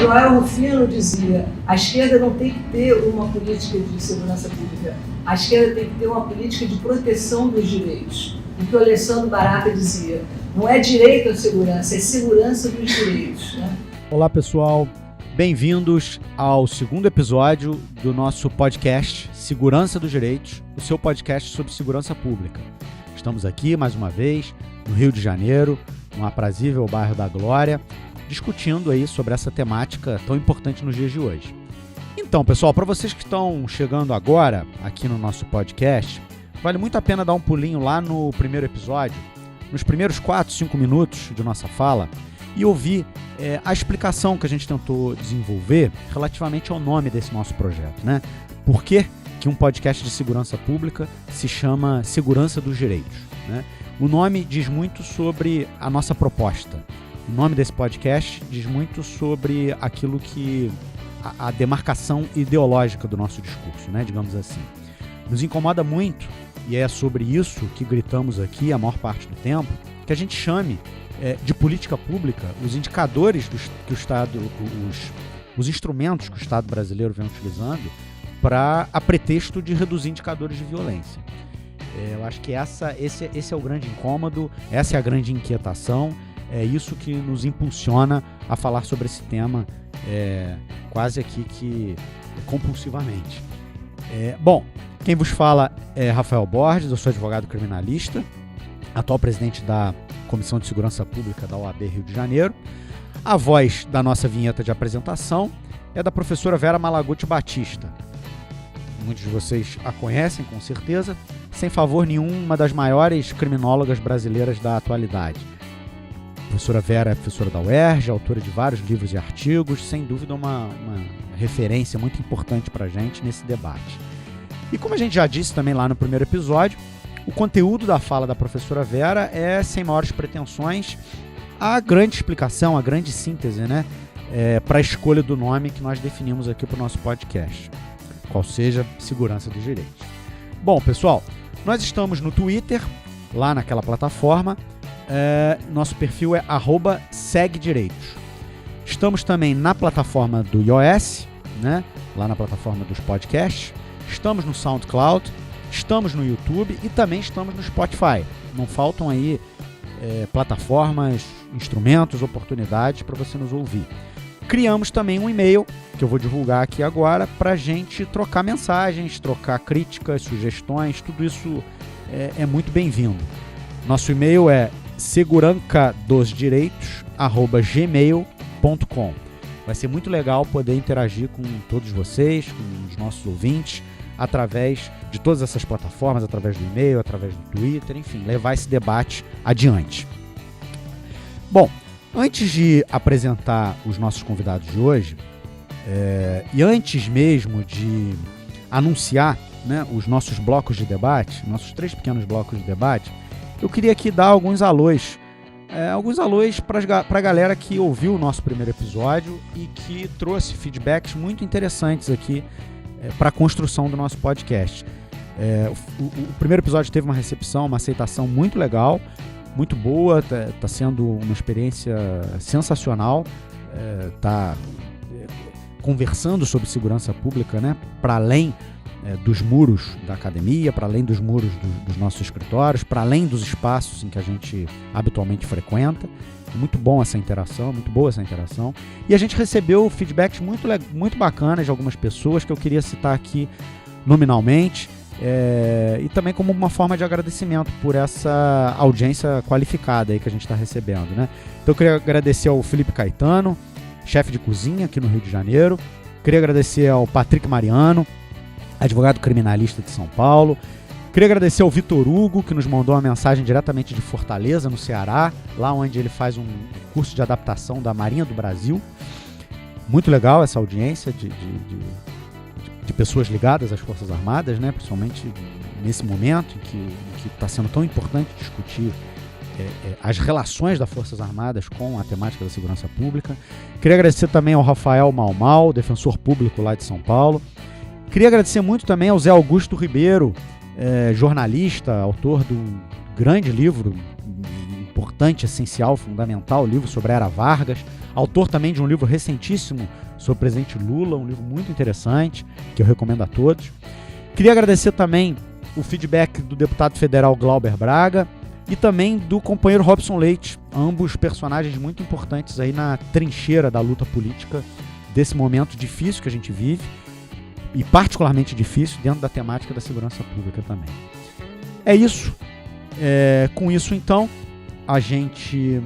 Joel Rufino dizia: a esquerda não tem que ter uma política de segurança pública, a esquerda tem que ter uma política de proteção dos direitos. O que o Alessandro Barata dizia: não é direito à segurança, é segurança dos direitos. Né? Olá, pessoal. Bem-vindos ao segundo episódio do nosso podcast Segurança dos Direitos, o seu podcast sobre segurança pública. Estamos aqui, mais uma vez, no Rio de Janeiro, no aprazível bairro da Glória, discutindo aí sobre essa temática tão importante nos dias de hoje. Então, pessoal, para vocês que estão chegando agora aqui no nosso podcast, vale muito a pena dar um pulinho lá no primeiro episódio, nos primeiros 4, 5 minutos de nossa fala, e ouvir a explicação que a gente tentou desenvolver relativamente ao nome desse nosso projeto, né? Por que um podcast de segurança pública se chama Segurança dos Direitos, né? O nome diz muito sobre a nossa proposta. O nome desse podcast diz muito sobre aquilo que a demarcação ideológica do nosso discurso, né? Digamos assim. Nos incomoda muito, e é sobre isso que gritamos aqui a maior parte do tempo, que a gente chame de política pública os indicadores que o Estado, os instrumentos que o Estado brasileiro vem utilizando a pretexto de reduzir indicadores de violência. Eu acho que esse é o grande incômodo, essa é a grande inquietação, é isso que nos impulsiona a falar sobre esse tema quase aqui que compulsivamente. Bom, quem vos fala é Rafael Borges, eu sou advogado criminalista, atual presidente da Comissão de Segurança Pública da OAB Rio de Janeiro. A voz da nossa vinheta de apresentação é da professora Vera Malaguti Batista. Muitos de vocês a conhecem, com certeza. Sem favor nenhum, uma das maiores criminólogas brasileiras da atualidade. A professora Vera é professora da UERJ, autora de vários livros e artigos, sem dúvida uma referência muito importante para a gente nesse debate. E como a gente já disse também lá no primeiro episódio, o conteúdo da fala da professora Vera é, sem maiores pretensões, a grande explicação, a grande síntese, né, para a escolha do nome que nós definimos aqui para o nosso podcast, qual seja Segurança dos Direitos. Bom, pessoal, nós estamos no Twitter, lá naquela plataforma, nosso perfil é @segdireitos. Estamos também na plataforma do iOS, né, lá na plataforma dos podcasts, estamos no SoundCloud, estamos no YouTube e também estamos no Spotify. Não faltam aí plataformas, instrumentos, oportunidades para você nos ouvir. Criamos também um e-mail, que eu vou divulgar aqui agora, para a gente trocar mensagens, trocar críticas, sugestões, tudo isso é muito bem-vindo. Nosso e-mail é segurançadosdireitos@gmail.com. Vai ser muito legal poder interagir com todos vocês, com os nossos ouvintes, através de todas essas plataformas, através do e-mail, através do Twitter, enfim, levar esse debate adiante. Bom, antes de apresentar os nossos convidados de hoje, e antes mesmo de anunciar, né, os nossos blocos de debate, nossos 3 pequenos blocos de debate, eu queria aqui dar alguns alôs para a galera que ouviu o nosso primeiro episódio e que trouxe feedbacks muito interessantes aqui para a construção do nosso podcast. O primeiro episódio teve uma recepção, uma aceitação muito legal, muito boa, tá sendo uma experiência sensacional, conversando sobre segurança pública, né, para além dos muros da academia, para além dos muros dos nossos escritórios, para além dos espaços em que a gente habitualmente frequenta. Muito bom essa interação, muito boa essa interação. E a gente recebeu feedbacks muito bacanas de algumas pessoas que eu queria citar aqui nominalmente, e também como uma forma de agradecimento por essa audiência qualificada aí que a gente está recebendo, né? Então eu queria agradecer ao Felipe Caetano, chefe de cozinha aqui no Rio de Janeiro. Queria agradecer ao Patrick Mariano, advogado criminalista de São Paulo. Queria agradecer ao Vitor Hugo, que nos mandou uma mensagem diretamente de Fortaleza, no Ceará, lá onde ele faz um curso de adaptação da Marinha do Brasil. Muito legal essa audiência de pessoas ligadas às Forças Armadas, né? Principalmente nesse momento em que está sendo tão importante discutir as relações das Forças Armadas com a temática da segurança pública. Queria agradecer também ao Rafael Malmal, defensor público lá de São Paulo. Queria agradecer muito também ao Zé Augusto Ribeiro, jornalista, autor do grande livro importante, essencial, fundamental, livro sobre a Era Vargas, autor também de um livro recentíssimo sobre o presidente Lula, um livro muito interessante, que eu recomendo a todos. Queria agradecer também o feedback do deputado federal Glauber Braga e também do companheiro Robson Leite, ambos personagens muito importantes aí na trincheira da luta política desse momento difícil que a gente vive, e particularmente difícil dentro da temática da segurança pública também. É isso. Com isso, então, a gente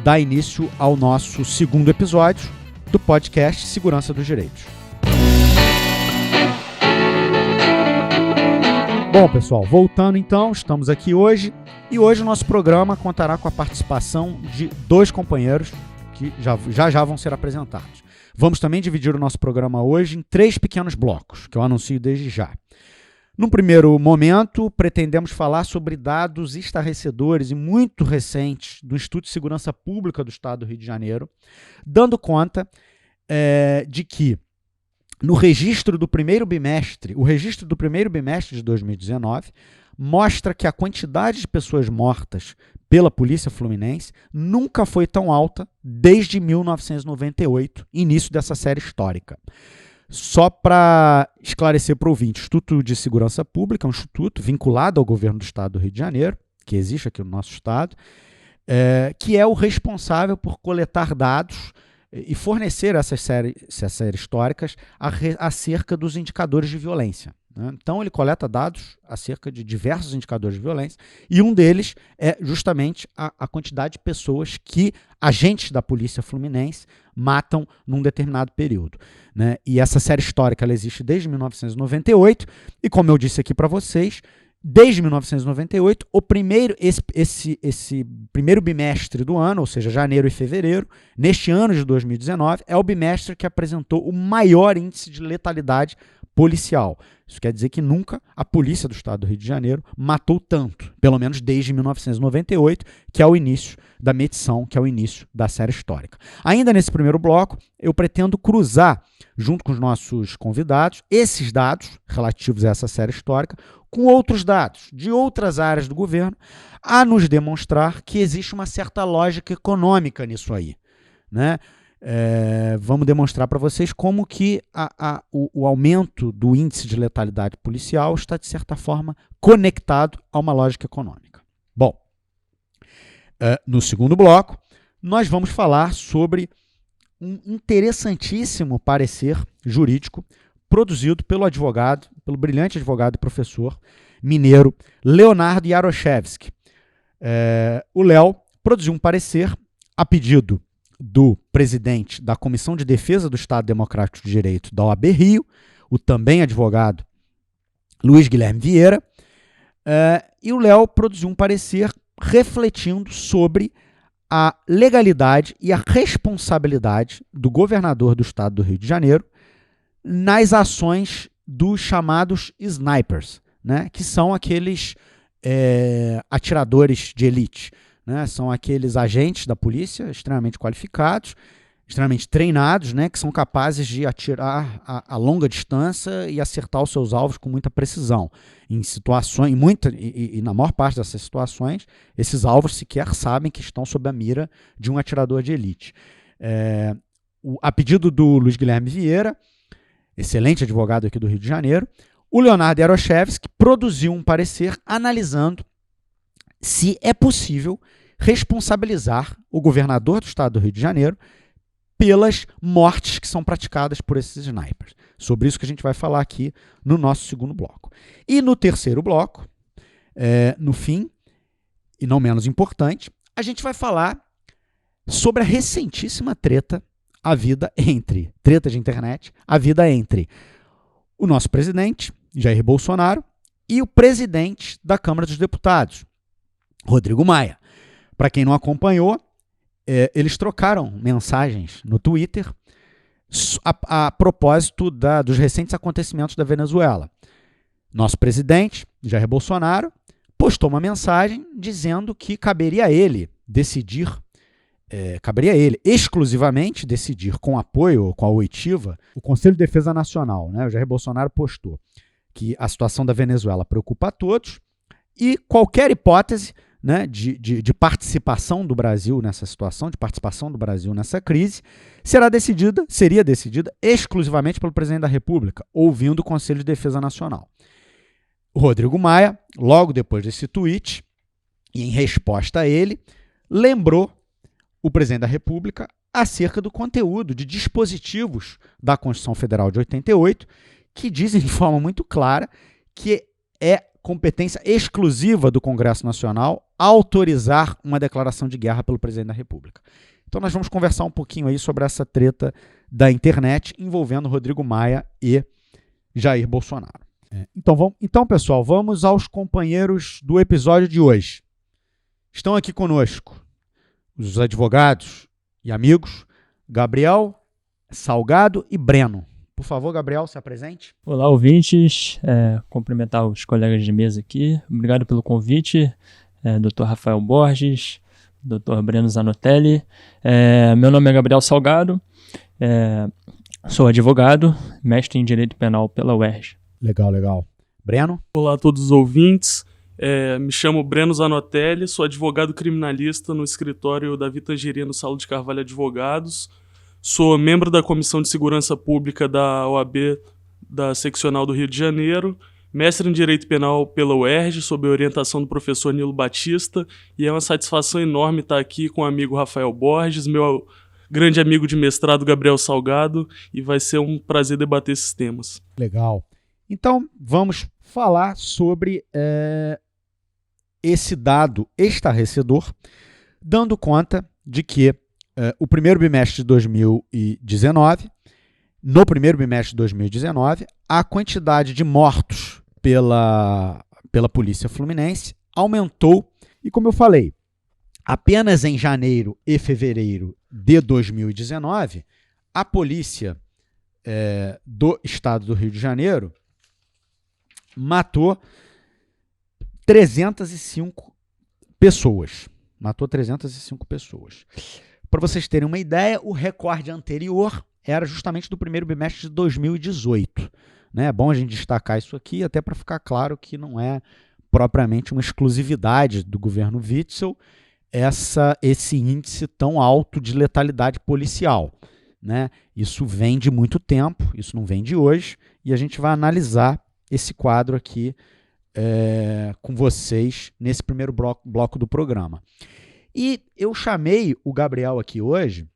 dá início ao nosso segundo episódio do podcast Segurança dos Direitos. Bom, pessoal, voltando então, estamos aqui hoje e hoje o nosso programa contará com a participação de 2 companheiros que já vão ser apresentados. Vamos também dividir o nosso programa hoje em 3 pequenos blocos, que eu anuncio desde já. Num primeiro momento, pretendemos falar sobre dados estarrecedores e muito recentes do Instituto de Segurança Pública do Estado do Rio de Janeiro, dando conta de que no registro do primeiro bimestre, o registro do primeiro bimestre de 2019 mostra que a quantidade de pessoas mortas pela Polícia Fluminense nunca foi tão alta desde 1998, início dessa série histórica. Só para esclarecer para o ouvinte, o Instituto de Segurança Pública é um instituto vinculado ao governo do Estado do Rio de Janeiro, que existe aqui no nosso estado, que é o responsável por coletar dados e fornecer essas séries históricas acerca dos indicadores de violência. Então, ele coleta dados acerca de diversos indicadores de violência e um deles é justamente a quantidade de pessoas que agentes da Polícia Fluminense matam num determinado período. E essa série histórica ela existe desde 1998 e, como eu disse aqui para vocês, desde 1998, esse primeiro bimestre do ano, ou seja, janeiro e fevereiro, neste ano de 2019, é o bimestre que apresentou o maior índice de letalidade policial. Isso quer dizer que nunca a polícia do Estado do Rio de Janeiro matou tanto, pelo menos desde 1998, que é o início da medição, que é o início da série histórica. Ainda nesse primeiro bloco, eu pretendo cruzar, junto com os nossos convidados, esses dados relativos a essa série histórica, com outros dados de outras áreas do governo, a nos demonstrar que existe uma certa lógica econômica nisso aí. Vamos demonstrar para vocês como que o aumento do índice de letalidade policial está, de certa forma, conectado a uma lógica econômica. Bom, no segundo bloco, nós vamos falar sobre um interessantíssimo parecer jurídico produzido pelo brilhante advogado e professor mineiro Leonardo Jaroszewski. O Léo produziu um parecer a pedido do presidente da Comissão de Defesa do Estado Democrático de Direito da OAB Rio, o também advogado Luiz Guilherme Vieira, e o Léo produziu um parecer refletindo sobre a legalidade e a responsabilidade do governador do Estado do Rio de Janeiro nas ações dos chamados snipers, que são aqueles atiradores de elite. São aqueles agentes da polícia extremamente qualificados, extremamente treinados, que são capazes de atirar a longa distância e acertar os seus alvos com muita precisão. Em situações, e na maior parte dessas situações, esses alvos sequer sabem que estão sob a mira de um atirador de elite. A pedido do Luiz Guilherme Vieira, excelente advogado aqui do Rio de Janeiro, o Leonardo Jaroszewski produziu um parecer analisando se é possível responsabilizar o governador do Estado do Rio de Janeiro pelas mortes que são praticadas por esses snipers. Sobre isso que a gente vai falar aqui no nosso segundo bloco. E no terceiro bloco, no fim, e não menos importante, a gente vai falar sobre a recentíssima treta de internet, a vida entre o nosso presidente, Jair Bolsonaro, e o presidente da Câmara dos Deputados, Rodrigo Maia. Para quem não acompanhou, eles trocaram mensagens no Twitter a propósito dos recentes acontecimentos da Venezuela. Nosso presidente, Jair Bolsonaro, postou uma mensagem dizendo que caberia a ele exclusivamente decidir com apoio, com a oitiva, o Conselho de Defesa Nacional. O Jair Bolsonaro postou que a situação da Venezuela preocupa a todos e qualquer hipótese né, de participação do Brasil nessa situação, de participação do Brasil nessa crise, seria decidida exclusivamente pelo presidente da República, ouvindo o Conselho de Defesa Nacional. O Rodrigo Maia, logo depois desse tweet, e em resposta a ele, lembrou o presidente da República acerca do conteúdo de dispositivos da Constituição Federal de 88, que dizem de forma muito clara que é competência exclusiva do Congresso Nacional autorizar uma declaração de guerra pelo presidente da República. Então nós vamos conversar um pouquinho aí sobre essa treta da internet envolvendo Rodrigo Maia e Jair Bolsonaro. Então, pessoal, vamos aos companheiros do episódio de hoje. Estão aqui conosco os advogados e amigos Gabriel, Salgado e Breno. Por favor, Gabriel, se apresente. Olá, ouvintes. Cumprimentar os colegas de mesa aqui. Obrigado pelo convite, Dr. Rafael Borges, Dr. Breno Zanotelli. Meu nome é Gabriel Salgado, sou advogado, mestre em Direito Penal pela UERJ. Legal. Breno? Olá a todos os ouvintes. Me chamo Breno Zanotelli, sou advogado criminalista no escritório Davi Tangerino Saulo de Carvalho Advogados. Sou membro da Comissão de Segurança Pública da OAB da Seccional do Rio de Janeiro, mestre em Direito Penal pela UERJ, sob a orientação do professor Nilo Batista, e é uma satisfação enorme estar aqui com o amigo Rafael Borges, meu grande amigo de mestrado Gabriel Salgado, e vai ser um prazer debater esses temas. Legal. Então, vamos falar sobre esse dado estarrecedor, dando conta de que no primeiro bimestre de 2019, a quantidade de mortos pela Polícia Fluminense aumentou. E como eu falei, apenas em janeiro e fevereiro de 2019, a polícia do estado do Rio de Janeiro matou 305 pessoas. Para vocês terem uma ideia, o recorde anterior era justamente do primeiro bimestre de 2018. Né? É bom a gente destacar isso aqui, até para ficar claro que não é propriamente uma exclusividade do governo Witzel esse índice tão alto de letalidade policial. Né? Isso vem de muito tempo, isso não vem de hoje, e a gente vai analisar esse quadro aqui com vocês nesse primeiro bloco do programa. E eu chamei o Gabriel aqui hoje,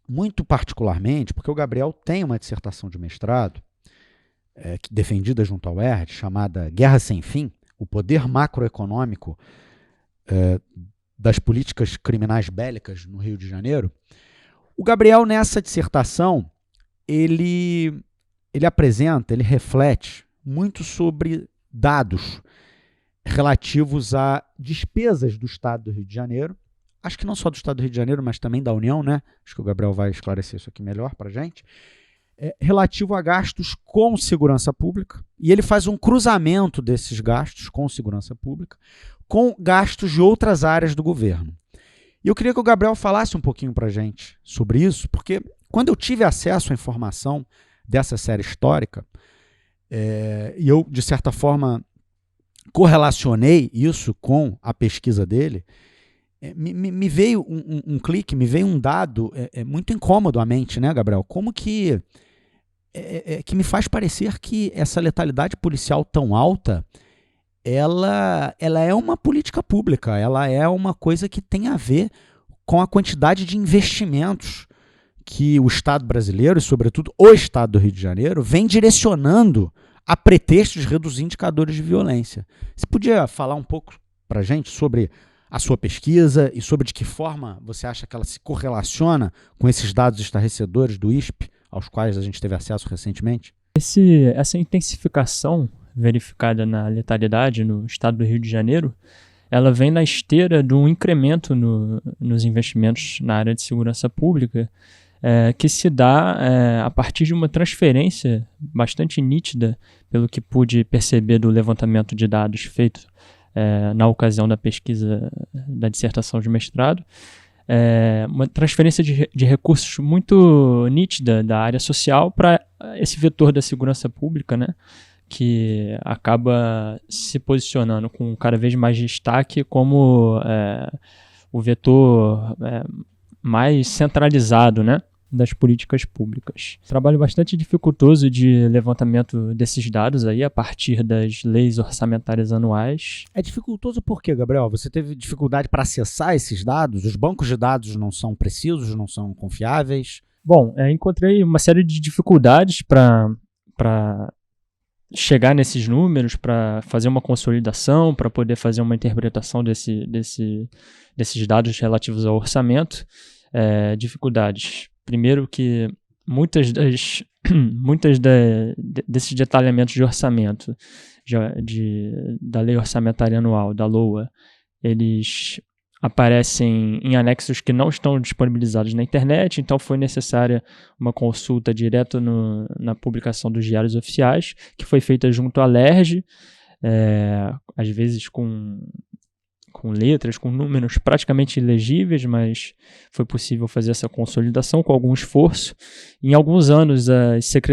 muito particularmente, porque o Gabriel tem uma dissertação de mestrado defendida junto ao UERJ, chamada Guerra Sem Fim, o poder macroeconômico das políticas criminais bélicas no Rio de Janeiro. O Gabriel, nessa dissertação, ele reflete muito sobre dados relativos a despesas do Estado do Rio de Janeiro, acho que não só do Estado do Rio de Janeiro, mas também da União, né? Acho que o Gabriel vai esclarecer isso aqui melhor para a gente, relativo a gastos com segurança pública, e ele faz um cruzamento desses gastos com segurança pública com gastos de outras áreas do governo. E eu queria que o Gabriel falasse um pouquinho para a gente sobre isso, porque quando eu tive acesso à informação dessa série histórica, e eu, de certa forma, correlacionei isso com a pesquisa dele, me veio um clique, me veio um dado muito incômodo à mente, né, Gabriel? Como que me faz parecer que essa letalidade policial tão alta, ela é uma política pública, ela é uma coisa que tem a ver com a quantidade de investimentos que o Estado brasileiro, e sobretudo o Estado do Rio de Janeiro, vem direcionando a pretexto de reduzir indicadores de violência. Você podia falar um pouco para a gente sobre a sua pesquisa e sobre de que forma você acha que ela se correlaciona com esses dados estarrecedores do ISP, aos quais a gente teve acesso recentemente? Essa intensificação verificada na letalidade no estado do Rio de Janeiro, ela vem na esteira de um incremento nos investimentos na área de segurança pública, que se dá a partir de uma transferência bastante nítida, pelo que pude perceber do levantamento de dados feito na ocasião da pesquisa da dissertação de mestrado, uma transferência de recursos muito nítida da área social para esse vetor da segurança pública, né, que acaba se posicionando com cada vez mais destaque como o vetor mais centralizado, né, das políticas públicas. Trabalho bastante dificultoso de levantamento desses dados aí a partir das leis orçamentárias anuais. É dificultoso por quê, Gabriel? Você teve dificuldade para acessar esses dados? Os bancos de dados não são precisos, não são confiáveis? Bom, encontrei uma série de dificuldades para chegar nesses números, para fazer uma consolidação, para poder fazer uma interpretação desses dados relativos ao orçamento. Dificuldades. Primeiro que muitas desses detalhamentos de orçamento da Lei Orçamentária Anual, da LOA, eles aparecem em anexos que não estão disponibilizados na internet, então foi necessária uma consulta direto na publicação dos diários oficiais, que foi feita junto à LERJ, às vezes com letras, com números praticamente ilegíveis, mas foi possível fazer essa consolidação com algum esforço. Em alguns anos,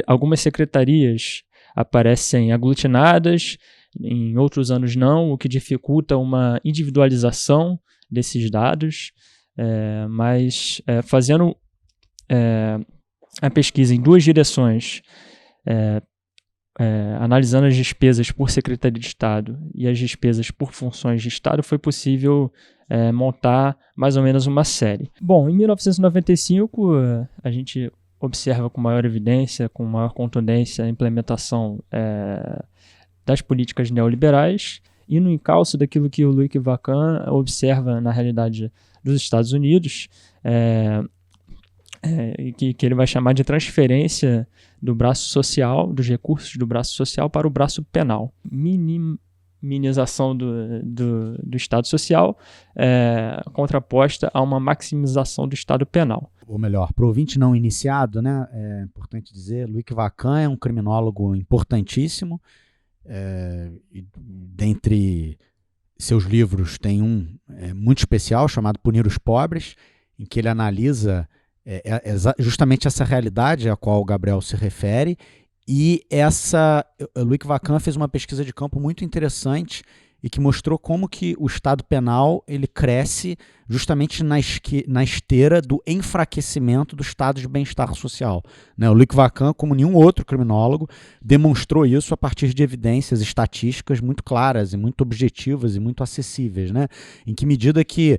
algumas secretarias aparecem aglutinadas, em outros anos não, o que dificulta uma individualização desses dados, mas fazendo a pesquisa em duas direções, analisando as despesas por Secretaria de Estado e as despesas por funções de Estado, foi possível montar mais ou menos uma série. Bom, em 1995, a gente observa com maior evidência, com maior contundência, a implementação das políticas neoliberais e no encalço daquilo que o Luc Vacan observa na realidade dos Estados Unidos, que ele vai chamar de transferência do braço social, dos recursos do braço social para o braço penal. Minimização do Estado social contraposta a uma maximização do Estado penal. Ou melhor, para o ouvinte não iniciado, né, é importante dizer, Luc Vacan é um criminólogo importantíssimo. Dentre seus livros tem um muito especial chamado Punir os Pobres, em que ele analisa justamente essa realidade a qual o Gabriel se refere, e Luc Vacan fez uma pesquisa de campo muito interessante e que mostrou como que o Estado penal ele cresce justamente na esteira do enfraquecimento do estado de bem-estar social. Né? O Luc Vacan, como nenhum outro criminólogo, demonstrou isso a partir de evidências estatísticas muito claras e muito objetivas e muito acessíveis. Né? Em que medida que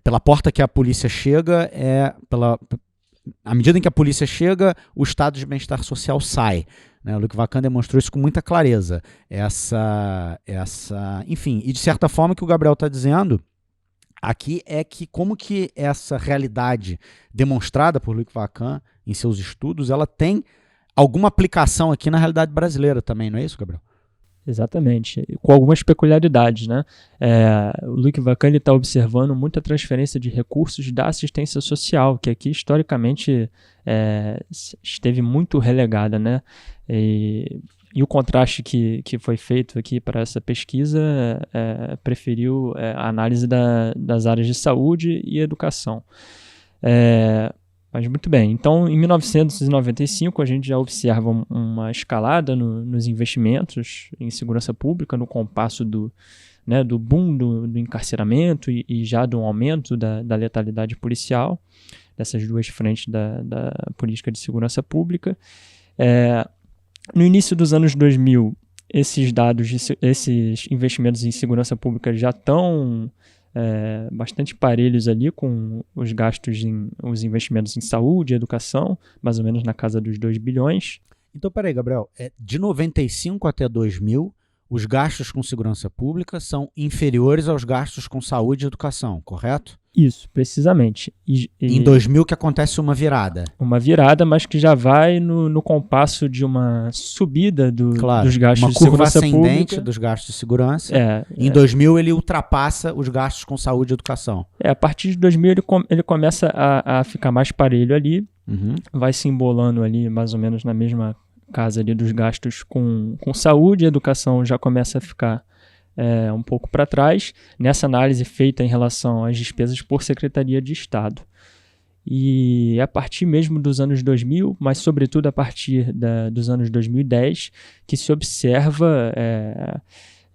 pela porta que a polícia chega, à medida em que a polícia chega, o estado de bem-estar social sai. Né? O Luc Vacan demonstrou isso com muita clareza. Enfim, e de certa forma o que o Gabriel está dizendo aqui é que como que essa realidade demonstrada por Luc Vacan em seus estudos, ela tem alguma aplicação aqui na realidade brasileira também, não é isso, Gabriel? Exatamente, com algumas peculiaridades, né? O Luc Vacan está observando muita transferência de recursos da assistência social, que aqui historicamente esteve muito relegada, né? E o contraste que foi feito aqui para essa pesquisa preferiu a análise das áreas de saúde e educação. Mas muito bem, então em 1995 a gente já observa uma escalada nos investimentos em segurança pública, no compasso do boom do encarceramento e já do aumento da letalidade policial, dessas duas frentes da política de segurança pública. No início dos anos 2000, esses investimentos em segurança pública já estão bastante parelhos ali com os investimentos em saúde e educação, mais ou menos na casa dos 2 bilhões. Então, peraí, Gabriel, de 95 até 2000, os gastos com segurança pública são inferiores aos gastos com saúde e educação, correto? Isso, precisamente. Em 2000 que acontece uma virada. Uma virada, mas que já vai no compasso de uma subida dos gastos de segurança pública. Uma curva ascendente dos gastos de segurança. Em 2000 ele ultrapassa os gastos com saúde e educação. A partir de 2000 ele começa a ficar mais parelho ali, vai se embolando ali mais ou menos na mesma casa ali dos gastos com saúde e educação, já começa a ficar um pouco para trás, nessa análise feita em relação às despesas por Secretaria de Estado. E a partir mesmo dos anos 2000, mas sobretudo a partir dos anos 2010, que se observa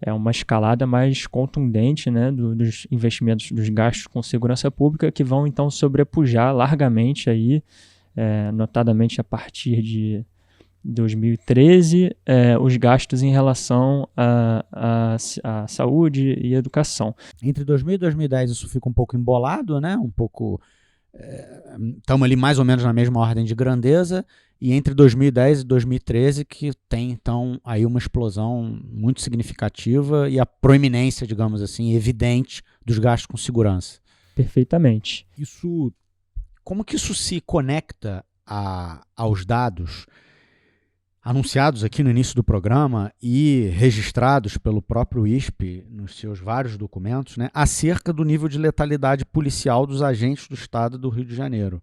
uma escalada mais contundente, né, dos investimentos, dos gastos com segurança pública, que vão então sobrepujar largamente aí, notadamente a partir de 2013, os gastos em relação à saúde e educação. Entre 2000 e 2010 isso fica um pouco embolado, né? Um pouco... Estamos ali mais ou menos na mesma ordem de grandeza, e entre 2010 e 2013 que tem então aí uma explosão muito significativa e a proeminência, digamos assim, evidente dos gastos com segurança. Perfeitamente. Como que isso se conecta aos dados anunciados aqui no início do programa e registrados pelo próprio ISP nos seus vários documentos, né, acerca do nível de letalidade policial dos agentes do Estado do Rio de Janeiro?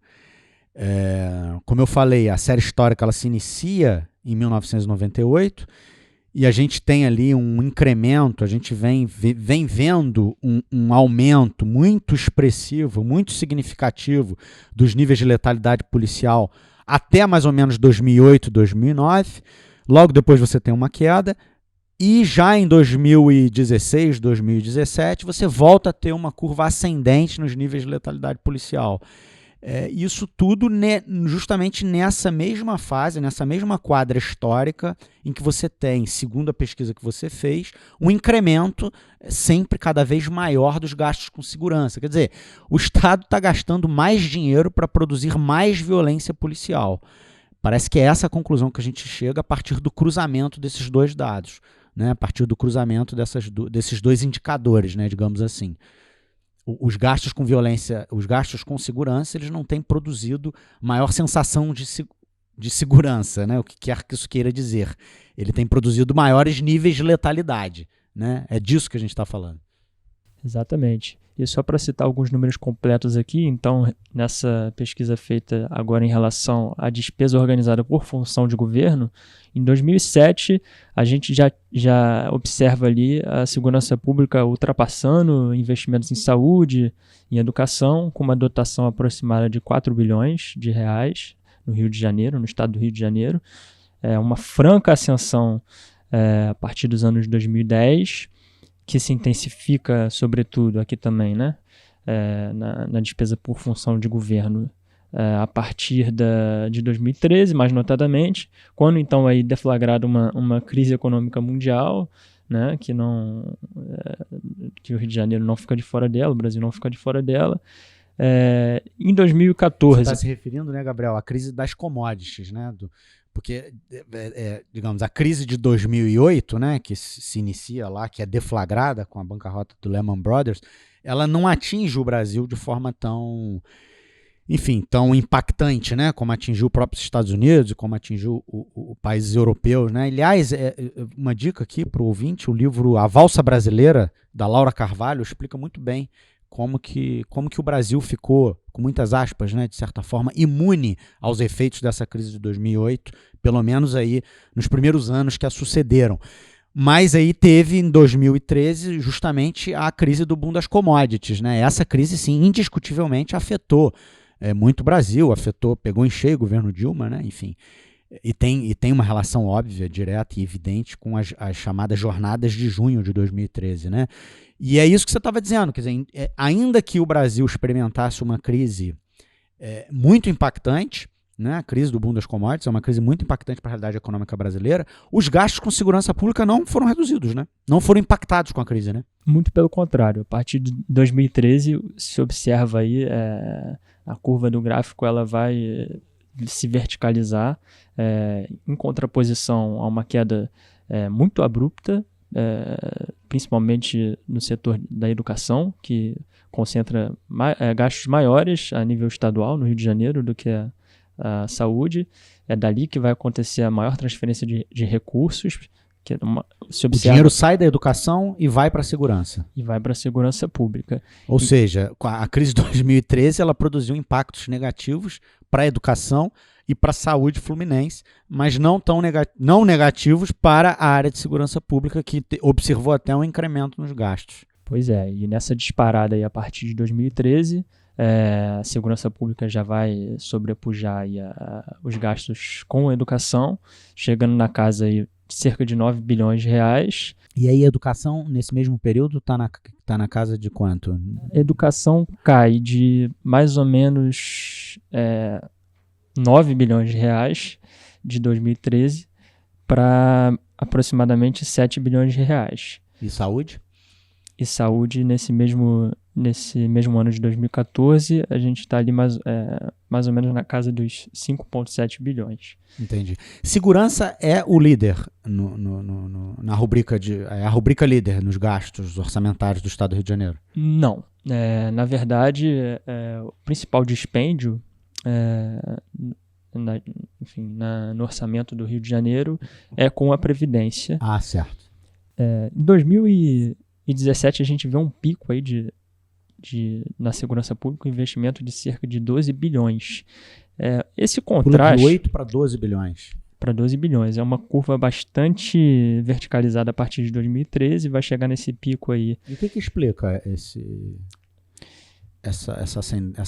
Como eu falei, a série histórica ela se inicia em 1998 e a gente tem ali um incremento, a gente vem vendo um aumento muito expressivo, muito significativo dos níveis de letalidade policial até mais ou menos 2008, 2009. Logo depois você tem uma queda e já em 2016, 2017 você volta a ter uma curva ascendente nos níveis de letalidade policial. Isso tudo justamente nessa mesma fase, nessa mesma quadra histórica em que você tem, segundo a pesquisa que você fez, um incremento sempre cada vez maior dos gastos com segurança. Quer dizer, o Estado está gastando mais dinheiro para produzir mais violência policial. Parece que é essa a conclusão que a gente chega a partir do cruzamento desses dois dados, né? A partir do cruzamento desses dois indicadores, né? Digamos assim. Os gastos com violência, os gastos com segurança, eles não têm produzido maior sensação de segurança, né? O que quer que isso queira dizer. Ele tem produzido maiores níveis de letalidade, né? É disso que a gente está falando. Exatamente. E só para citar alguns números completos aqui, então, nessa pesquisa feita agora em relação à despesa organizada por função de governo, em 2007 a gente já observa ali a segurança pública ultrapassando investimentos em saúde, em educação, com uma dotação aproximada de 4 bilhões de reais no Rio de Janeiro, no estado do Rio de Janeiro. Uma franca ascensão a partir dos anos 2010, que se intensifica, sobretudo, aqui também, né? Na despesa por função de governo, a partir de 2013, mais notadamente, quando então aí deflagrada uma crise econômica mundial, né? Que o Rio de Janeiro não fica de fora dela, o Brasil não fica de fora dela. Em 2014... Você está se referindo, né, Gabriel, à crise das commodities, né? Porque, digamos, a crise de 2008, né, que se inicia lá, que é deflagrada com a bancarrota do Lehman Brothers, ela não atinge o Brasil de forma tão impactante, né, como atingiu os próprios Estados Unidos e como atingiu os países europeus, né? Aliás, uma dica aqui para o ouvinte, o livro A Valsa Brasileira, da Laura Carvalho, explica muito bem como que o Brasil ficou, com muitas aspas, né, de certa forma, imune aos efeitos dessa crise de 2008, pelo menos aí nos primeiros anos que a sucederam. Mas aí teve, em 2013, justamente a crise do boom das commodities, né? Essa crise, sim, indiscutivelmente afetou muito o Brasil, pegou em cheio o governo Dilma, né? Enfim. E tem uma relação óbvia, direta e evidente com as chamadas jornadas de junho de 2013, né? E é isso que você estava dizendo, quer dizer, ainda que o Brasil experimentasse uma crise muito impactante, né? A crise do boom das commodities é uma crise muito impactante para a realidade econômica brasileira, os gastos com segurança pública não foram reduzidos, né? Não foram impactados com a crise, né? Muito pelo contrário, a partir de 2013 se observa aí a curva do gráfico, ela vai se verticalizar em contraposição a uma queda muito abrupta, principalmente no setor da educação, que concentra gastos maiores a nível estadual no Rio de Janeiro do que a saúde. É dali que vai acontecer a maior transferência de recursos. O dinheiro sai da educação e vai para a segurança. E vai para a segurança pública. Ou seja, a crise de 2013 ela produziu impactos negativos para a educação e para a saúde fluminense, mas não negativos para a área de segurança pública, que observou até um incremento nos gastos. Pois é, e nessa disparada aí a partir de 2013, A segurança pública já vai sobrepujar aí os gastos com a educação, chegando na casa aí de cerca de 9 bilhões de reais. E aí a educação, nesse mesmo período, está na casa de quanto? A educação cai de mais ou menos 9 bilhões de reais de 2013 para aproximadamente 7 bilhões de reais. E saúde? E saúde, nesse mesmo ano de 2014, a gente está ali mais ou menos na casa dos 5,7 bilhões. Entendi. Segurança é o líder na rubrica é a rubrica líder nos gastos orçamentários do Estado do Rio de Janeiro? Não. Na verdade, o principal dispêndio no orçamento do Rio de Janeiro é com a Previdência. Ah, certo. Em 2017, a gente vê um pico aí na segurança pública, um investimento de cerca de 12 bilhões. Esse contraste... De 8 para 12 bilhões. Para 12 bilhões. É uma curva bastante verticalizada a partir de 2013 e vai chegar nesse pico aí. E o que explica essa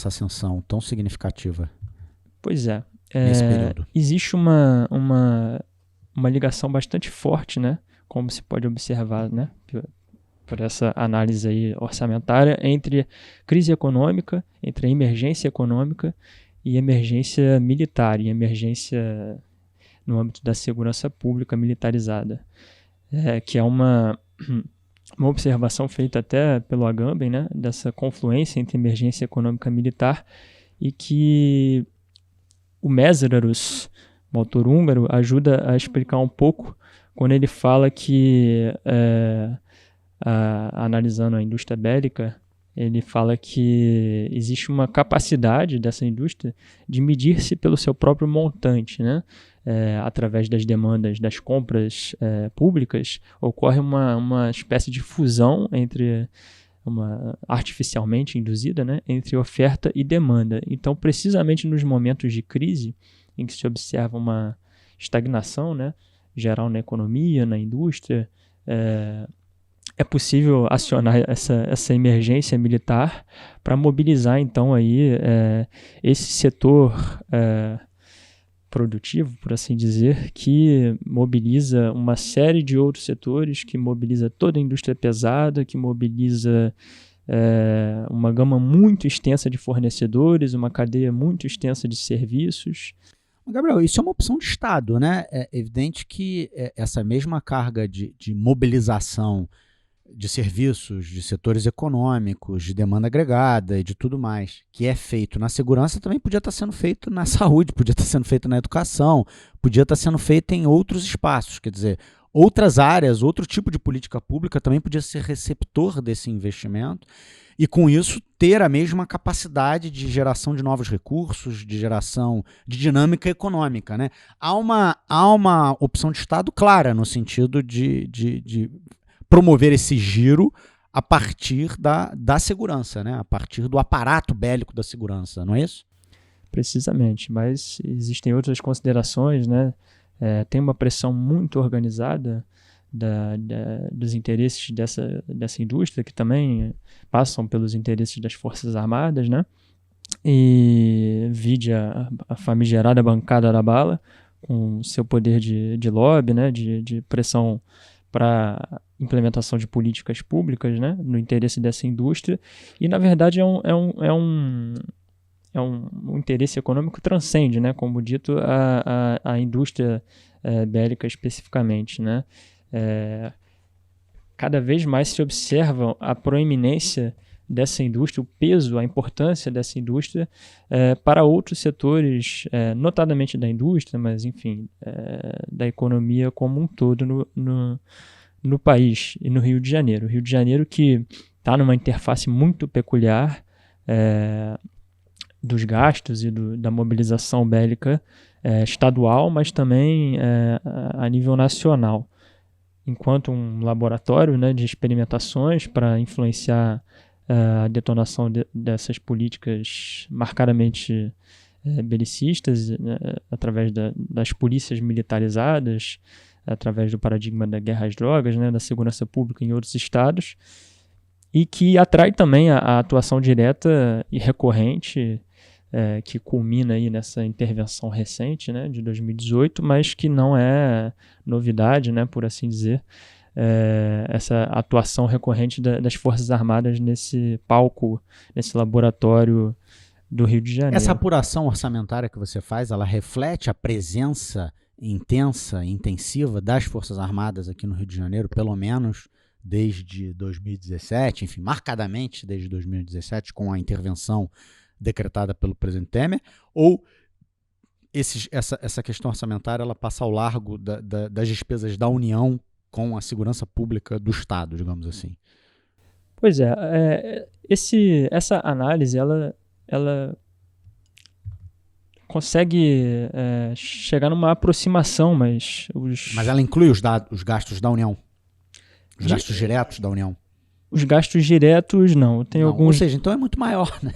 ascensão tão significativa? Pois é. Nesse período. Existe uma ligação bastante forte, né? Como se pode observar, né? Por essa análise aí orçamentária, entre crise econômica, entre a emergência econômica e emergência militar, e emergência no âmbito da segurança pública militarizada, que é uma observação feita até pelo Agamben, né, dessa confluência entre emergência econômica e militar, e que o Mésaros, o autor húngaro, ajuda a explicar um pouco quando ele fala que, analisando a indústria bélica, ele fala que existe uma capacidade dessa indústria de medir-se pelo seu próprio montante, né? Através das demandas das compras públicas, ocorre uma espécie de fusão artificialmente induzida, né? Entre oferta e demanda. Então, precisamente nos momentos de crise, em que se observa uma estagnação, né, geral na economia, na indústria, é possível acionar essa emergência militar para mobilizar, então, aí, esse setor produtivo, por assim dizer, que mobiliza uma série de outros setores, que mobiliza toda a indústria pesada, que mobiliza uma gama muito extensa de fornecedores, uma cadeia muito extensa de serviços. Gabriel, isso é uma opção de Estado, né? É evidente que essa mesma carga de mobilização de serviços, de setores econômicos, de demanda agregada e de tudo mais, que é feito na segurança, também podia estar sendo feito na saúde, podia estar sendo feito na educação, podia estar sendo feito em outros espaços, quer dizer, outras áreas, outro tipo de política pública também podia ser receptor desse investimento e, com isso, ter a mesma capacidade de geração de novos recursos, de geração de dinâmica econômica, né? Há uma opção de Estado clara no sentido de promover esse giro a partir da segurança, né? A partir do aparato bélico da segurança, não é isso? Precisamente, mas existem outras considerações, né? Tem uma pressão muito organizada dos interesses dessa indústria, que também passam pelos interesses das Forças Armadas, né? E vide a famigerada bancada da bala, com seu poder de lobby, né? De pressão para implementação de políticas públicas, né, no interesse dessa indústria, e na verdade um interesse econômico que transcende, né, como dito, a indústria bélica especificamente, né. Cada vez mais se observa a proeminência dessa indústria, o peso, a importância dessa indústria para outros setores, notadamente da indústria, mas enfim, da economia como um todo no país e no Rio de Janeiro. O Rio de Janeiro que está numa interface muito peculiar dos gastos e da mobilização bélica estadual, mas também a nível nacional. Enquanto um laboratório, né, de experimentações para influenciar a detonação dessas políticas marcadamente belicistas, através das polícias militarizadas, através do paradigma da guerra às drogas, né, da segurança pública em outros estados. e que atrai também a atuação direta e recorrente, que culmina aí nessa intervenção recente, né, de 2018, mas que não é novidade, né, por assim dizer, essa atuação recorrente das Forças Armadas nesse palco, nesse laboratório do Rio de Janeiro. Essa apuração orçamentária que você faz, ela reflete a presença intensa, intensiva das Forças Armadas aqui no Rio de Janeiro, pelo menos desde 2017, enfim, marcadamente desde 2017, com a intervenção decretada pelo presidente Temer, ou essa questão orçamentária ela passa ao largo das despesas da União com a segurança pública do Estado, digamos assim? Pois essa análise, ela consegue chegar numa aproximação, mas ela inclui os gastos da União? Os gastos diretos da União? Os gastos diretos, não. Tem alguns... Ou seja, então é muito maior, né?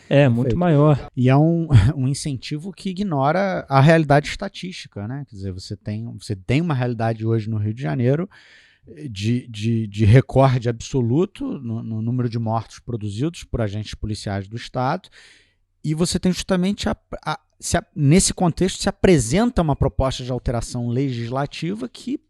É, muito maior. E é um incentivo que ignora a realidade estatística, né? Quer dizer, você tem uma realidade hoje no Rio de Janeiro de recorde absoluto no número de mortos produzidos por agentes policiais do Estado, e você tem justamente, nesse contexto, se apresenta uma proposta de alteração legislativa que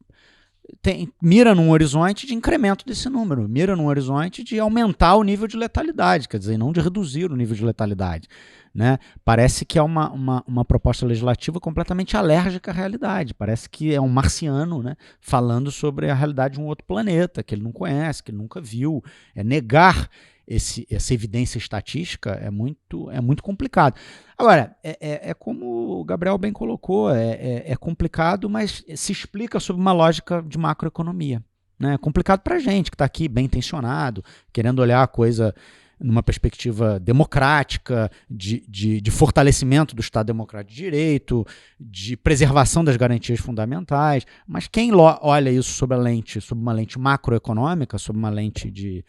mira num horizonte de incremento desse número, mira num horizonte de aumentar o nível de letalidade, quer dizer, não de reduzir o nível de letalidade, né? Parece que é uma proposta legislativa completamente alérgica à realidade, parece que é um marciano, né, falando sobre a realidade de um outro planeta, que ele não conhece, que ele nunca viu. Negar essa evidência estatística é muito complicado. Agora, é como o Gabriel bem colocou, é complicado, mas se explica sob uma lógica de macroeconomia, né? É complicado para a gente que está aqui bem intencionado, querendo olhar a coisa numa perspectiva democrática, de fortalecimento do Estado Democrático de Direito, de preservação das garantias fundamentais, mas quem olha isso sob uma lente macroeconômica, sob uma lente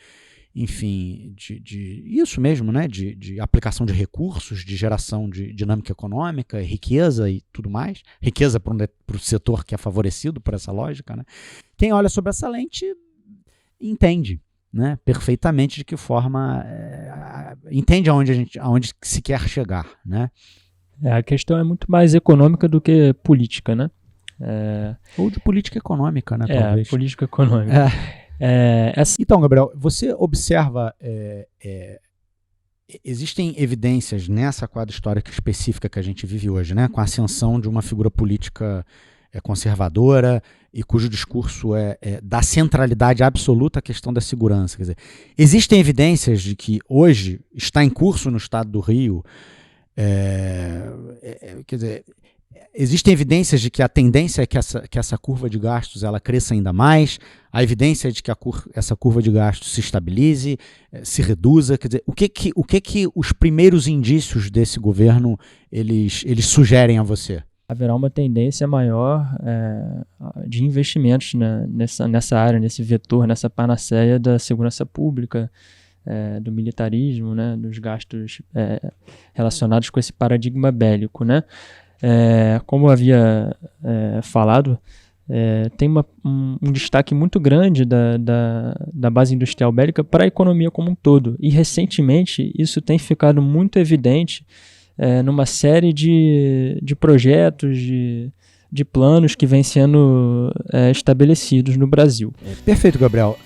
enfim, isso mesmo, né? De aplicação de recursos, de geração de dinâmica econômica, riqueza e tudo mais, riqueza para o setor que é favorecido por essa lógica, né? Quem olha sobre essa lente entende, né, perfeitamente de que forma, entende aonde se quer chegar, né? A questão é muito mais econômica do que política, né? Ou de política econômica, né? Talvez. Política econômica. Então, Gabriel, você observa, existem evidências nessa quadra histórica específica que a gente vive hoje, né, com a ascensão de uma figura política conservadora e cujo discurso dá centralidade absoluta à questão da segurança. Quer dizer, existem evidências de que hoje está em curso no estado do Rio, quer dizer, existem evidências de que a tendência é que essa curva de gastos ela cresça ainda mais, a evidência é de que essa curva de gastos se estabilize, se reduza. Quer dizer, o que os primeiros indícios desse governo eles sugerem a você? Haverá uma tendência maior de investimentos nessa área, nesse vetor, nessa panaceia da segurança pública, do militarismo, né, dos gastos relacionados com esse paradigma bélico, né? Como eu havia falado, tem um destaque muito grande da base industrial bélica para a economia como um todo. E, recentemente, isso tem ficado muito evidente numa série de projetos, de planos que vêm sendo estabelecidos no Brasil. Perfeito, Gabriel.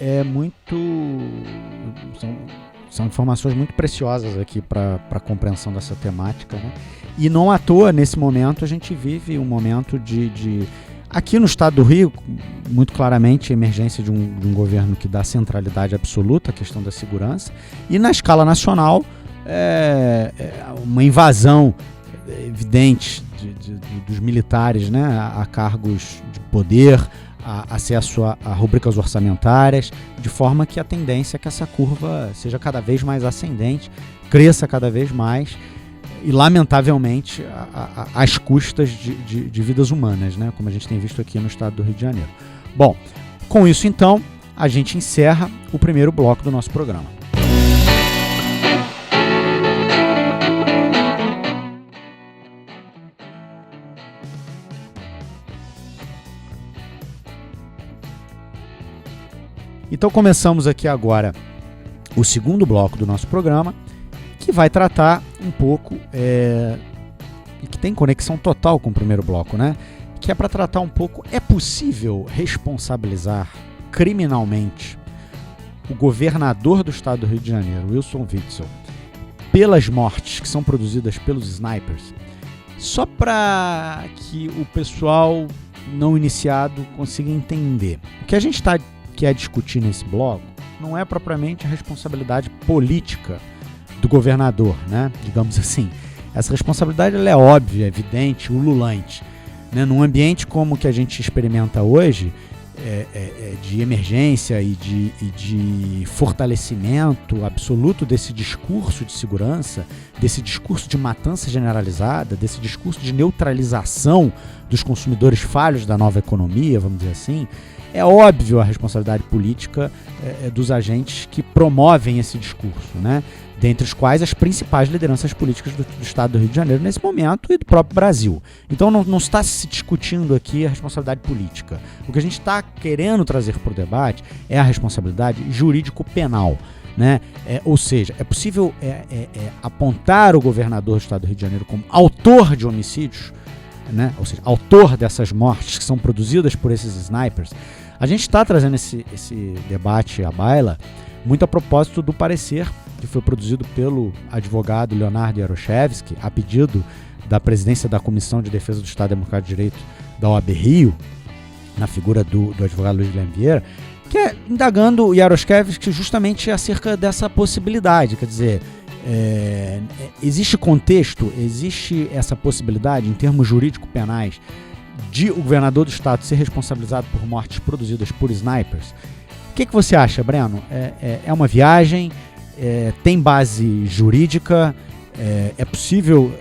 São informações muito preciosas aqui para a compreensão dessa temática, né? E não à toa, nesse momento, a gente vive um momento aqui no estado do Rio, muito claramente, a emergência de um governo que dá centralidade absoluta à questão da segurança, e na escala nacional, uma invasão evidente dos militares, né, a cargos de poder, acesso a rubricas orçamentárias, de forma que a tendência é que essa curva seja cada vez mais ascendente, cresça cada vez mais, e lamentavelmente às custas de vidas humanas, né, como a gente tem visto aqui no estado do Rio de Janeiro. Bom, com isso então, a gente encerra o primeiro bloco do nosso programa. Então começamos aqui agora o segundo bloco do nosso programa, que vai tratar um pouco, e que tem conexão total com o primeiro bloco, né? Que é para tratar um pouco, é possível responsabilizar criminalmente o governador do estado do Rio de Janeiro, Wilson Witzel, pelas mortes que são produzidas pelos snipers? Só para que o pessoal não iniciado consiga entender. O que a gente quer discutir nesse bloco não é propriamente a responsabilidade política do governador, né? Digamos assim. Essa responsabilidade ela é óbvia, evidente, ululante. Né? Num ambiente como o que a gente experimenta hoje, de emergência e de fortalecimento absoluto desse discurso de segurança, desse discurso de matança generalizada, desse discurso de neutralização dos consumidores falhos da nova economia, vamos dizer assim, é óbvio a responsabilidade política dos agentes que promovem esse discurso, né? Dentre os quais as principais lideranças políticas do estado do Rio de Janeiro nesse momento e do próprio Brasil. Então não está se discutindo aqui a responsabilidade política. O que a gente está querendo trazer para o debate é a responsabilidade jurídico-penal. Né? Ou seja, é possível apontar o governador do estado do Rio de Janeiro como autor de homicídios, né? Ou seja, autor dessas mortes que são produzidas por esses snipers. A gente está trazendo esse debate à baila muito a propósito do parecer que foi produzido pelo advogado Leonardo Yaroshevsky, a pedido da presidência da Comissão de Defesa do Estado Democrático de Direito da OAB Rio, na figura do advogado Luiz Guilherme Vieira, que é indagando o Yaroshevsky justamente acerca dessa possibilidade. Quer dizer, existe contexto, existe essa possibilidade, em termos jurídico-penais, de o governador do estado ser responsabilizado por mortes produzidas por snipers? O que você acha, Breno? É uma viagem? Tem base jurídica? É possível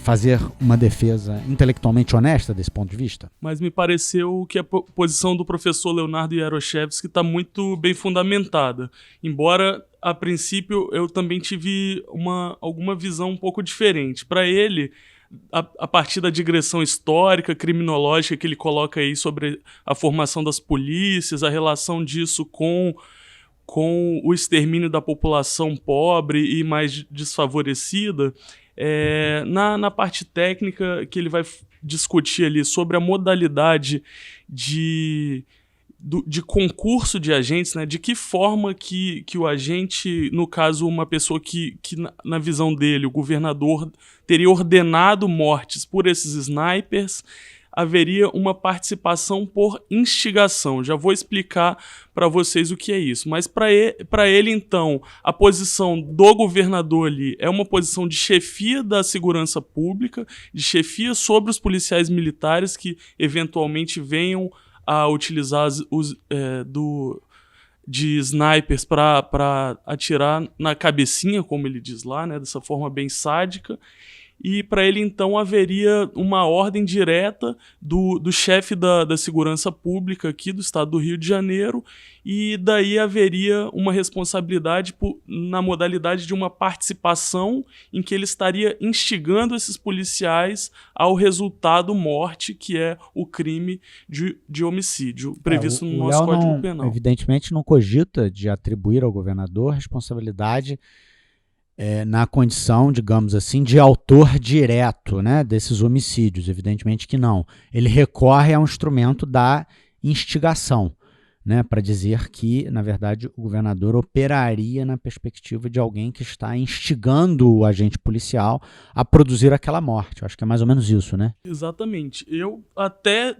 fazer uma defesa intelectualmente honesta desse ponto de vista? Mas me pareceu que a posição do professor Leonardo Yaroshevsky está muito bem fundamentada. Embora, a princípio, eu também tive alguma visão um pouco diferente. Para ele, a partir da digressão histórica, criminológica que ele coloca aí sobre a formação das polícias, a relação disso com o extermínio da população pobre e mais desfavorecida, na parte técnica que ele vai discutir ali sobre a modalidade de concurso de agentes, né? De que forma que o agente, no caso uma pessoa que na visão dele, o governador teria ordenado mortes por esses snipers, haveria uma participação por instigação. Já vou explicar para vocês o que é isso. Mas para ele, então, a posição do governador ali é uma posição de chefia da segurança pública, de chefia sobre os policiais militares que eventualmente venham a utilizar de snipers para atirar na cabecinha, como ele diz lá, né, dessa forma bem sádica. E para ele, então, haveria uma ordem direta do chefe da segurança pública aqui do estado do Rio de Janeiro, e daí haveria uma responsabilidade na modalidade de uma participação em que ele estaria instigando esses policiais ao resultado morte, que é o crime de homicídio previsto no nosso Código Penal. Evidentemente não cogita de atribuir ao governador responsabilidade na condição, digamos assim, de autor direto, né, desses homicídios. Evidentemente que não. Ele recorre a um instrumento da instigação, né, para dizer que, na verdade, o governador operaria na perspectiva de alguém que está instigando o agente policial a produzir aquela morte. Eu acho que é mais ou menos isso, né? Exatamente. Eu até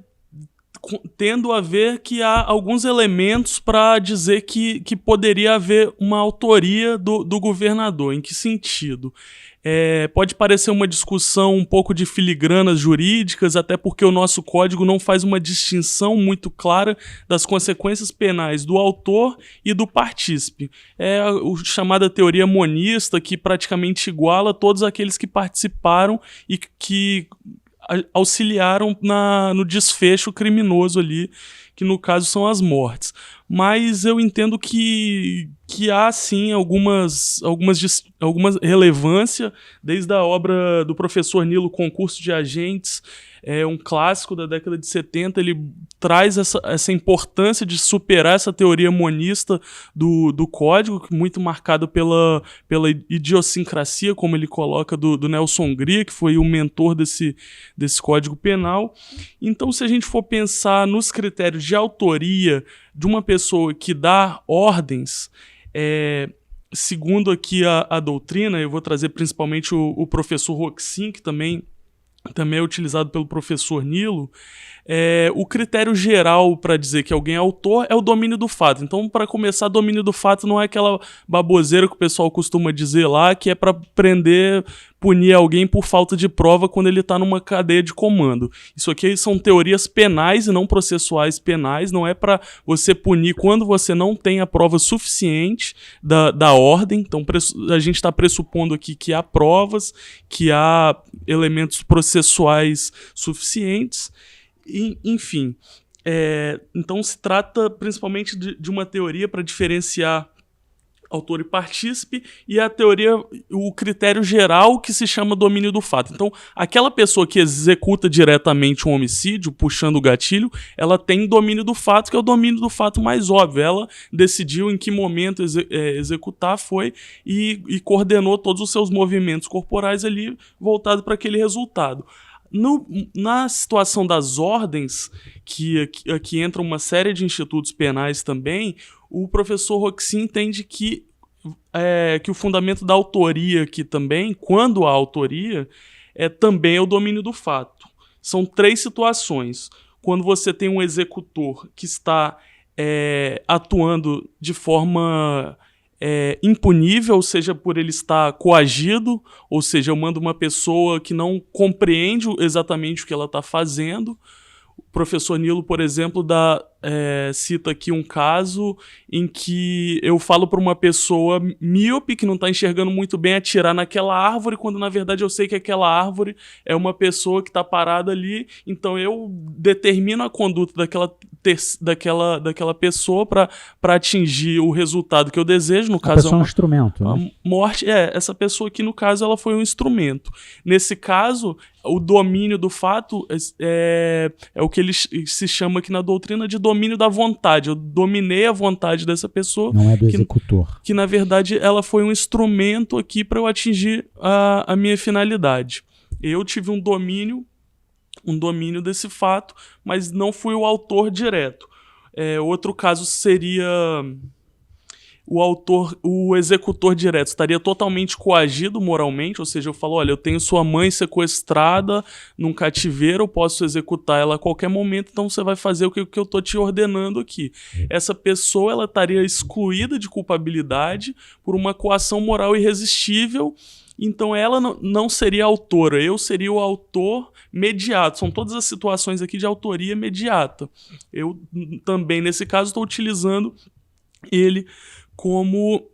tendo a ver que há alguns elementos para dizer que poderia haver uma autoria do governador. Em que sentido? Pode parecer uma discussão um pouco de filigranas jurídicas, até porque o nosso código não faz uma distinção muito clara das consequências penais do autor e do partícipe. É a chamada teoria monista, que praticamente iguala todos aqueles que participaram e que auxiliaram no desfecho criminoso ali, que no caso são as mortes. Mas eu entendo que há sim alguma relevância, desde a obra do professor Nilo, Concurso de Agentes, é um clássico da década de 70, ele traz essa importância de superar essa teoria monista do código, muito marcado pela idiosincrasia, como ele coloca, do Nelson Hungria, que foi o mentor desse Código Penal. Então, se a gente for pensar nos critérios de autoria de uma pessoa que dá ordens, segundo aqui a doutrina, eu vou trazer principalmente o professor Roxin, que também é utilizado pelo professor Nilo, o critério geral para dizer que alguém é autor é o domínio do fato. Então, para começar, domínio do fato não é aquela baboseira que o pessoal costuma dizer lá, que é para punir alguém por falta de prova quando ele está numa cadeia de comando. Isso aqui são teorias penais e não processuais penais, não é para você punir quando você não tem a prova suficiente da ordem. Então, a gente está pressupondo aqui que há provas, que há elementos processuais suficientes. Enfim, então se trata principalmente de uma teoria para diferenciar autor e partícipe, e a teoria, o critério geral que se chama domínio do fato. Então, aquela pessoa que executa diretamente um homicídio, puxando o gatilho, ela tem domínio do fato, que é o domínio do fato mais óbvio. Ela decidiu em que momento executar e coordenou todos os seus movimentos corporais ali, voltado para aquele resultado. Na situação das ordens, que aqui entra uma série de institutos penais também, o professor Roxin entende que o fundamento da autoria aqui também, quando há autoria, também é o domínio do fato. São 3 situações. Quando você tem um executor que está atuando de forma impunível, seja por ele estar coagido, ou seja, eu mando uma pessoa que não compreende exatamente o que ela está fazendo. O professor Nilo, por exemplo, cita aqui um caso em que eu falo para uma pessoa míope que não está enxergando muito bem atirar naquela árvore, quando na verdade eu sei que aquela árvore é uma pessoa que está parada ali, então eu determino a conduta daquela pessoa para atingir o resultado que eu desejo. No caso, a pessoa é um instrumento, né? Morte. Essa pessoa aqui, no caso, ela foi um instrumento. Nesse caso, o domínio do fato é o que ele se chama aqui na doutrina de domínio da vontade. Eu dominei a vontade dessa pessoa. Não é do executor. Que, na verdade, ela foi um instrumento aqui para eu atingir a minha finalidade. Eu tive um domínio desse fato, mas não fui o autor direto. Outro caso seria o executor direto estaria totalmente coagido moralmente, ou seja, eu falo, olha, eu tenho sua mãe sequestrada num cativeiro, eu posso executar ela a qualquer momento, então você vai fazer o que eu estou te ordenando aqui. Essa pessoa, ela estaria excluída de culpabilidade por uma coação moral irresistível, então ela não seria autora, eu seria o autor mediato. São todas as situações aqui de autoria mediata. Eu também, nesse caso, estou utilizando ele como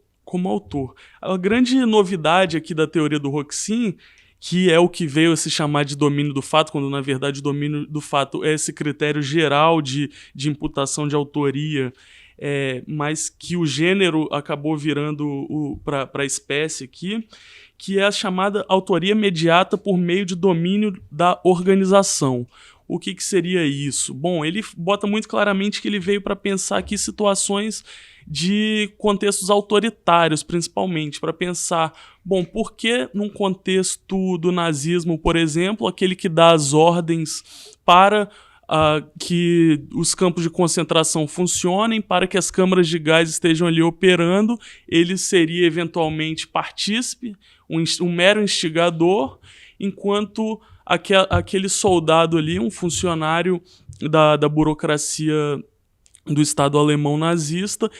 autor. A grande novidade aqui da teoria do Roxin, que é o que veio a se chamar de domínio do fato, quando na verdade o domínio do fato é esse critério geral de imputação de autoria, mas que o gênero acabou virando para a espécie aqui, que é a chamada autoria mediata por meio de domínio da organização. O que seria isso? Bom, ele bota muito claramente que ele veio para pensar aqui situações de contextos autoritários, principalmente, para pensar, bom, por que num contexto do nazismo, por exemplo, aquele que dá as ordens para que os campos de concentração funcionem, para que as câmaras de gás estejam ali operando, ele seria eventualmente partícipe, um mero instigador, enquanto aquele soldado ali, um funcionário da burocracia do Estado alemão nazista,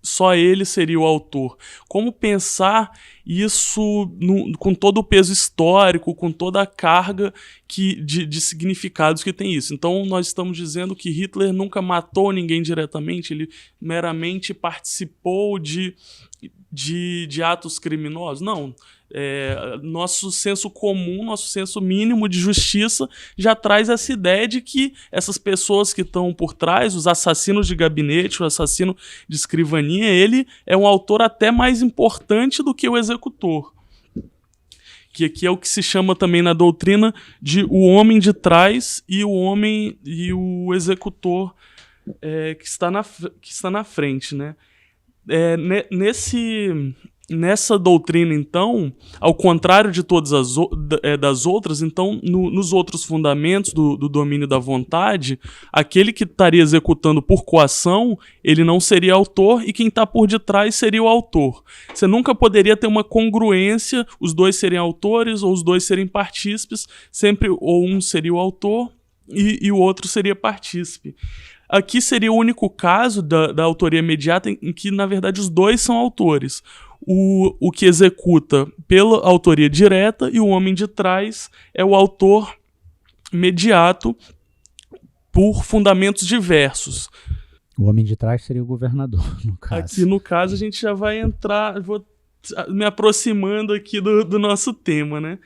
só ele seria o autor. Como pensar isso com todo o peso histórico, com toda a carga de significados que tem isso? Então nós estamos dizendo que Hitler nunca matou ninguém diretamente, ele meramente participou de atos criminosos? Não. Nosso senso comum, nosso senso mínimo de justiça já traz essa ideia de que essas pessoas que estão por trás, os assassinos de gabinete, o assassino de escrivaninha, ele é um autor até mais importante do que o executor. que aqui é o que se chama também na doutrina de o homem de trás e o executor que está na frente, né? Nessa doutrina, então, ao contrário de todas das outras, então, nos outros fundamentos do domínio da vontade, aquele que estaria executando por coação, ele não seria autor, e quem está por detrás seria o autor. Você nunca poderia ter uma congruência, os dois seriam autores ou os dois seriam partícipes, sempre ou um seria o autor e o outro seria partícipe. Aqui seria o único caso da autoria imediata em que, na verdade, os dois são autores. O que executa pela autoria direta e o homem de trás é o autor imediato por fundamentos diversos. O homem de trás seria o governador, no caso. Aqui, no caso, a gente já vai entrar... Vou me aproximando aqui do nosso tema, né?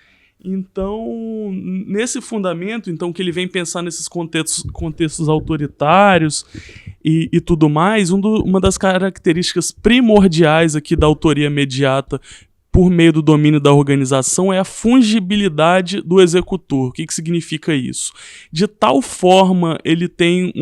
Então, nesse fundamento, então, que ele vem pensar nesses contextos autoritários e tudo mais, uma das características primordiais aqui da autoria imediata por meio do domínio da organização é a fungibilidade do executor. O que significa isso? De tal forma ele tem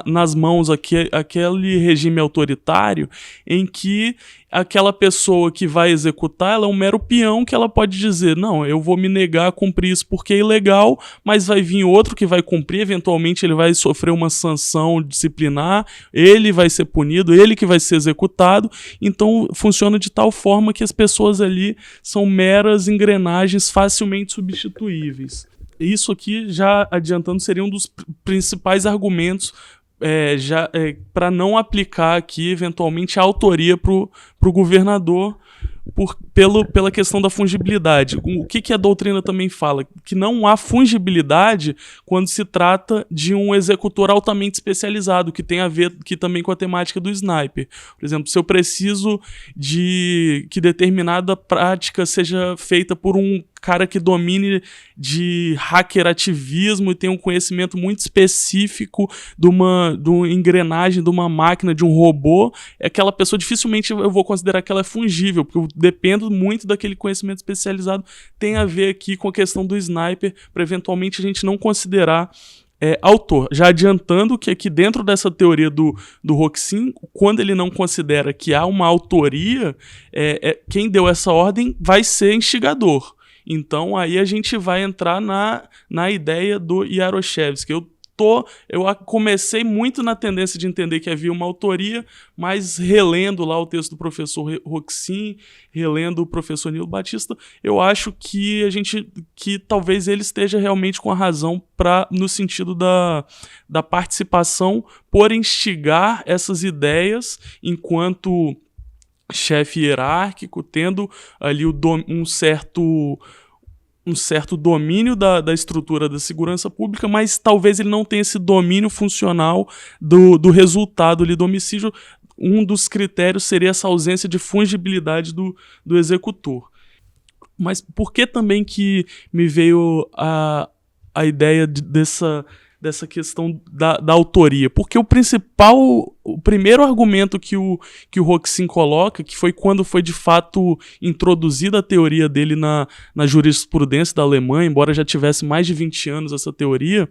nas mãos aquele regime autoritário em que aquela pessoa que vai executar, ela é um mero peão que ela pode dizer, não, eu vou me negar a cumprir isso porque é ilegal, mas vai vir outro que vai cumprir, eventualmente ele vai sofrer uma sanção disciplinar, ele vai ser punido, ele que vai ser executado. Então funciona de tal forma que as pessoas ali são meras engrenagens facilmente substituíveis. Isso aqui, já adiantando, seria um dos principais argumentos para não aplicar aqui, eventualmente, a autoria para o governador pela questão da fungibilidade. O que a doutrina também fala? Que não há fungibilidade quando se trata de um executor altamente especializado, que tem a ver aqui também com a temática do sniper. Por exemplo, se eu preciso de que determinada prática seja feita por um cara que domine de hackerativismo e tem um conhecimento muito específico de uma engrenagem, de uma máquina, de um robô, aquela pessoa dificilmente eu vou considerar que ela é fungível, porque eu dependo muito daquele conhecimento especializado. Tem a ver aqui com a questão do sniper, para eventualmente a gente não considerar autor. Já adiantando que aqui dentro dessa teoria do Roxin, quando ele não considera que há uma autoria, quem deu essa ordem vai ser instigador. Então aí a gente vai entrar na ideia do Jaroszewski. Eu comecei muito na tendência de entender que havia uma autoria, mas relendo lá o texto do professor Roxin, relendo o professor Nilo Batista, eu acho que talvez ele esteja realmente com a razão no sentido da participação por instigar essas ideias enquanto chefe hierárquico, tendo ali um certo domínio da estrutura da segurança pública, mas talvez ele não tenha esse domínio funcional do resultado ali do homicídio. Um dos critérios seria essa ausência de fungibilidade do executor. Mas por que também que me veio a ideia dessa questão da autoria? Porque o primeiro argumento que o Roxin coloca, que foi quando foi de fato introduzida a teoria dele na jurisprudência da Alemanha, embora já tivesse mais de 20 anos essa teoria,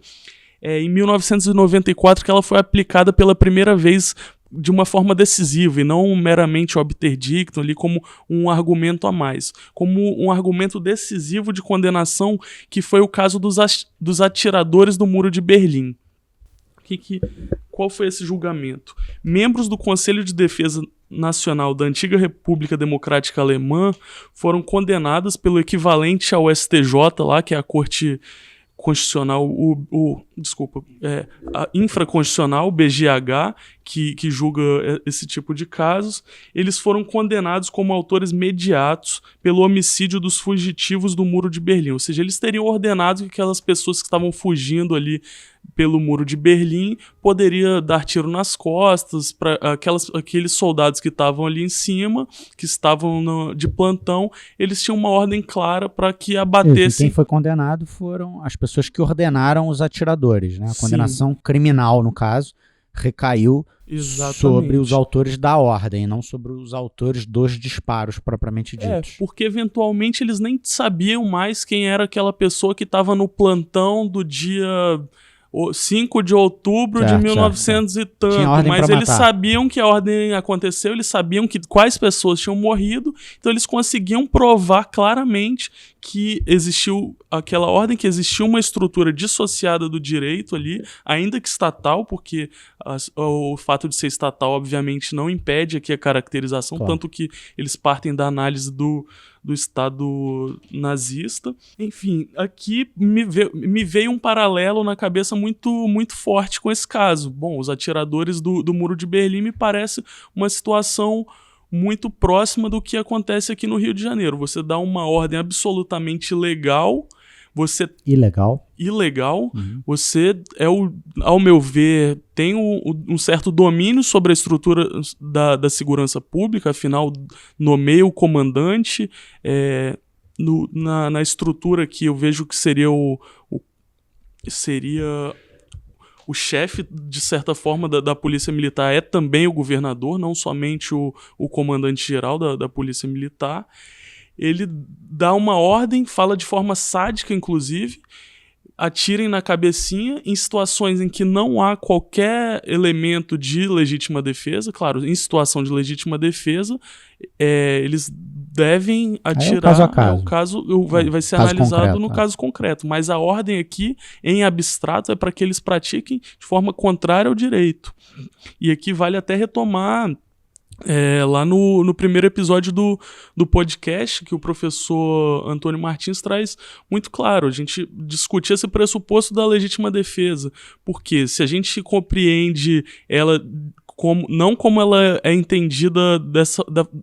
em 1994 que ela foi aplicada pela primeira vez de uma forma decisiva e não meramente obter dictum ali como um argumento a mais, como um argumento decisivo de condenação, que foi o caso dos atiradores do Muro de Berlim. Qual foi esse julgamento? Membros do Conselho de Defesa Nacional da antiga República Democrática Alemã foram condenados pelo equivalente ao STJ lá, que é a Corte Constitucional, a infraconstitucional, BGH, que julga esse tipo de casos. Eles foram condenados como autores mediatos pelo homicídio dos fugitivos do Muro de Berlim, ou seja, eles teriam ordenado que aquelas pessoas que estavam fugindo ali pelo Muro de Berlim poderia dar tiro nas costas para aqueles soldados que estavam ali em cima, que estavam de plantão. Eles tinham uma ordem clara para que abatessem. Quem foi condenado foram as pessoas que ordenaram os atiradores, né? A condenação criminal, no caso, recaiu Exatamente. sobre os autores da ordem, não sobre os autores dos disparos propriamente ditos. Porque eventualmente eles nem sabiam mais quem era aquela pessoa que estava no plantão do dia 5 de outubro de 1900 e tanto, mas eles sabiam que a ordem aconteceu, eles sabiam quais pessoas tinham morrido, então eles conseguiam provar claramente que existiu aquela ordem, que existiu uma estrutura dissociada do direito ali, ainda que estatal, porque o fato de ser estatal obviamente não impede aqui a caracterização, tanto que eles partem da análise do Estado nazista. Enfim, aqui me veio um paralelo na cabeça muito, muito forte com esse caso. Bom, os atiradores do Muro de Berlim me parece uma situação muito próxima do que acontece aqui no Rio de Janeiro. Você dá uma ordem absolutamente legal, Ilegal. Você, ao meu ver, tem um certo domínio sobre a estrutura da segurança pública, afinal, nomeia o comandante, na estrutura que eu vejo que seria o chefe, de certa forma, da Polícia Militar é também o governador, não somente o comandante-geral da Polícia Militar. Ele dá uma ordem, fala de forma sádica, inclusive, atirem na cabecinha em situações em que não há qualquer elemento de legítima defesa. Claro, em situação de legítima defesa, eles devem atirar. O caso vai ser analisado no caso concreto. Mas a ordem aqui, em abstrato, é para que eles pratiquem de forma contrária ao direito. E aqui vale até retomar lá no primeiro episódio do podcast, que o professor Antônio Martins traz muito claro. A gente discutia esse pressuposto da legítima defesa, porque se a gente compreende ela não como ela é entendida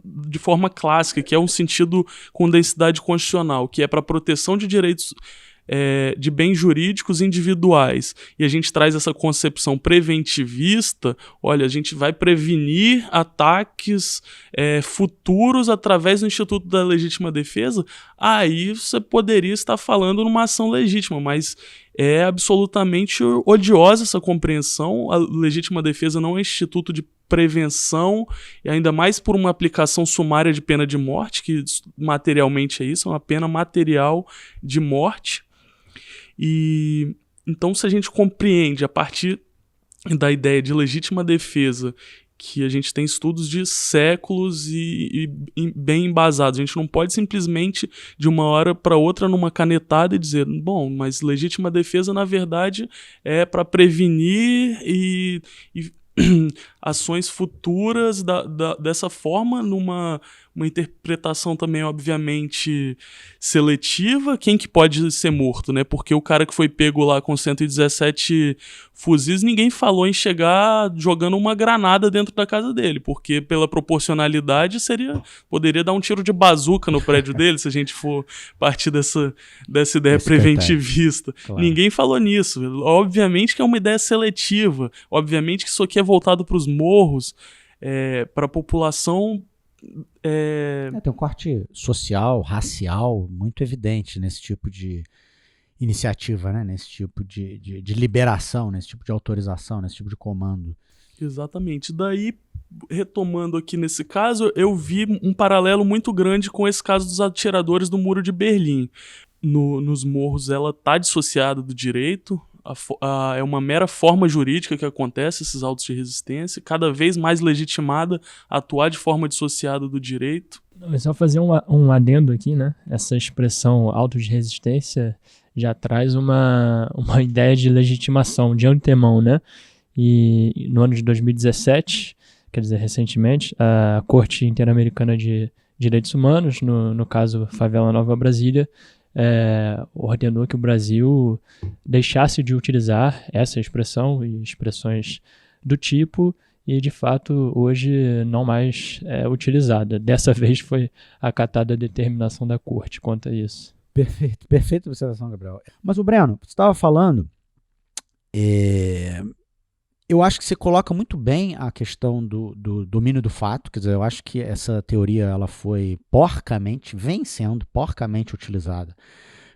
de forma clássica, que é um sentido com densidade constitucional, que é para proteção de direitos de bens jurídicos individuais, e a gente traz essa concepção preventivista, olha, a gente vai prevenir ataques futuros através do Instituto da Legítima Defesa, aí você poderia estar falando numa ação legítima, mas é absolutamente odiosa essa compreensão. A legítima defesa não é instituto de prevenção, e ainda mais por uma aplicação sumária de pena de morte, que materialmente é isso, é uma pena material de morte. E então, se a gente compreende a partir da ideia de legítima defesa, que a gente tem estudos de séculos e bem embasados, a gente não pode simplesmente de uma hora para outra numa canetada e dizer, bom, mas legítima defesa na verdade é para prevenir e ações futuras dessa forma, numa interpretação também, obviamente, seletiva. Quem que pode ser morto, né? Porque o cara que foi pego lá com 117 fuzis, ninguém falou em chegar jogando uma granada dentro da casa dele, porque pela proporcionalidade poderia dar um tiro de bazuca no prédio dele, se a gente for partir dessa ideia preventivista. Claro. Ninguém falou nisso. Obviamente que é uma ideia seletiva, obviamente que isso aqui é voltado para os morros, para a população. Tem um corte social, racial muito evidente nesse tipo de iniciativa, né? Nesse tipo de liberação, nesse tipo de autorização, nesse tipo de comando. Exatamente. Daí, retomando aqui nesse caso, eu vi um paralelo muito grande com esse caso dos atiradores do Muro de Berlim. Nos morros ela está dissociada do direito, é uma mera forma jurídica que acontece, esses autos de resistência, cada vez mais legitimada a atuar de forma dissociada do direito. É só fazer um adendo aqui, né? Essa expressão autos de resistência já traz uma ideia de legitimação de antemão, né? E no ano de 2017, quer dizer, recentemente, a Corte Interamericana de Direitos Humanos, no caso Favela Nova Brasília, ordenou que o Brasil deixasse de utilizar essa expressão e expressões do tipo, e de fato hoje não mais é utilizada. Dessa vez foi acatada a determinação da Corte quanto a isso. Perfeita observação, Gabriel. Mas o Breno, você estava falando, eu acho que você coloca muito bem a questão do domínio do fato. Quer dizer, eu acho que essa teoria ela vem sendo porcamente utilizada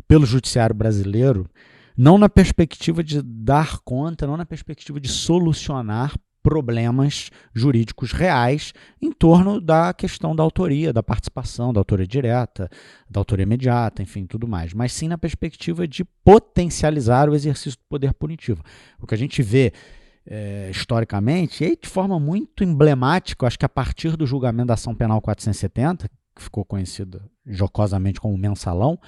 pelo judiciário brasileiro não na perspectiva de dar conta, não na perspectiva de solucionar problemas jurídicos reais em torno da questão da autoria, da participação, da autoria direta, da autoria imediata, enfim, tudo mais, mas sim na perspectiva de potencializar o exercício do poder punitivo. O que a gente vê historicamente, e de forma muito emblemática, acho que a partir do julgamento da ação penal 470, que ficou conhecida jocosamente como mensalão,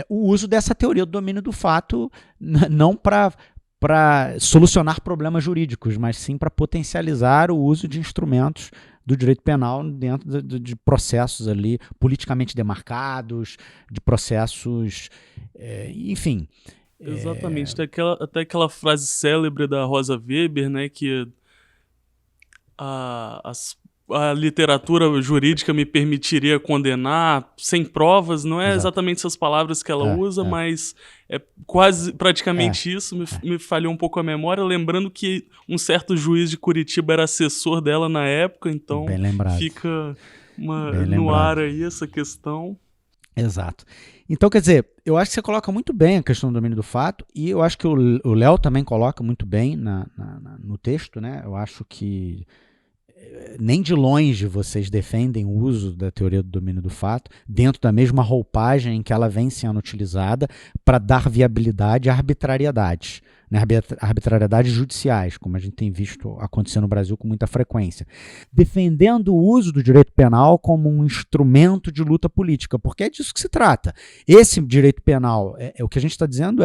o uso dessa teoria do domínio do fato, não para solucionar problemas jurídicos, mas sim para potencializar o uso de instrumentos do direito penal dentro de processos ali politicamente demarcados, de processos, enfim. Exatamente, até aquela frase célebre da Rosa Weber, né, que a literatura jurídica me permitiria condenar sem provas. Não é exatamente essas palavras que ela usa, mas é quase praticamente isso. Me falhou um pouco a memória, lembrando que um certo juiz de Curitiba era assessor dela na época, então fica no ar aí essa questão. Exato. Então, quer dizer, eu acho que você coloca muito bem a questão do domínio do fato, e eu acho que o Léo também coloca muito bem no texto, né? Eu acho que nem de longe vocês defendem o uso da teoria do domínio do fato dentro da mesma roupagem em que ela vem sendo utilizada para dar viabilidade a arbitrariedades, né? Arbitrariedades judiciais, como a gente tem visto acontecer no Brasil com muita frequência, defendendo o uso do direito penal como um instrumento de luta política, porque é disso que se trata. Esse direito penal, o que a gente está dizendo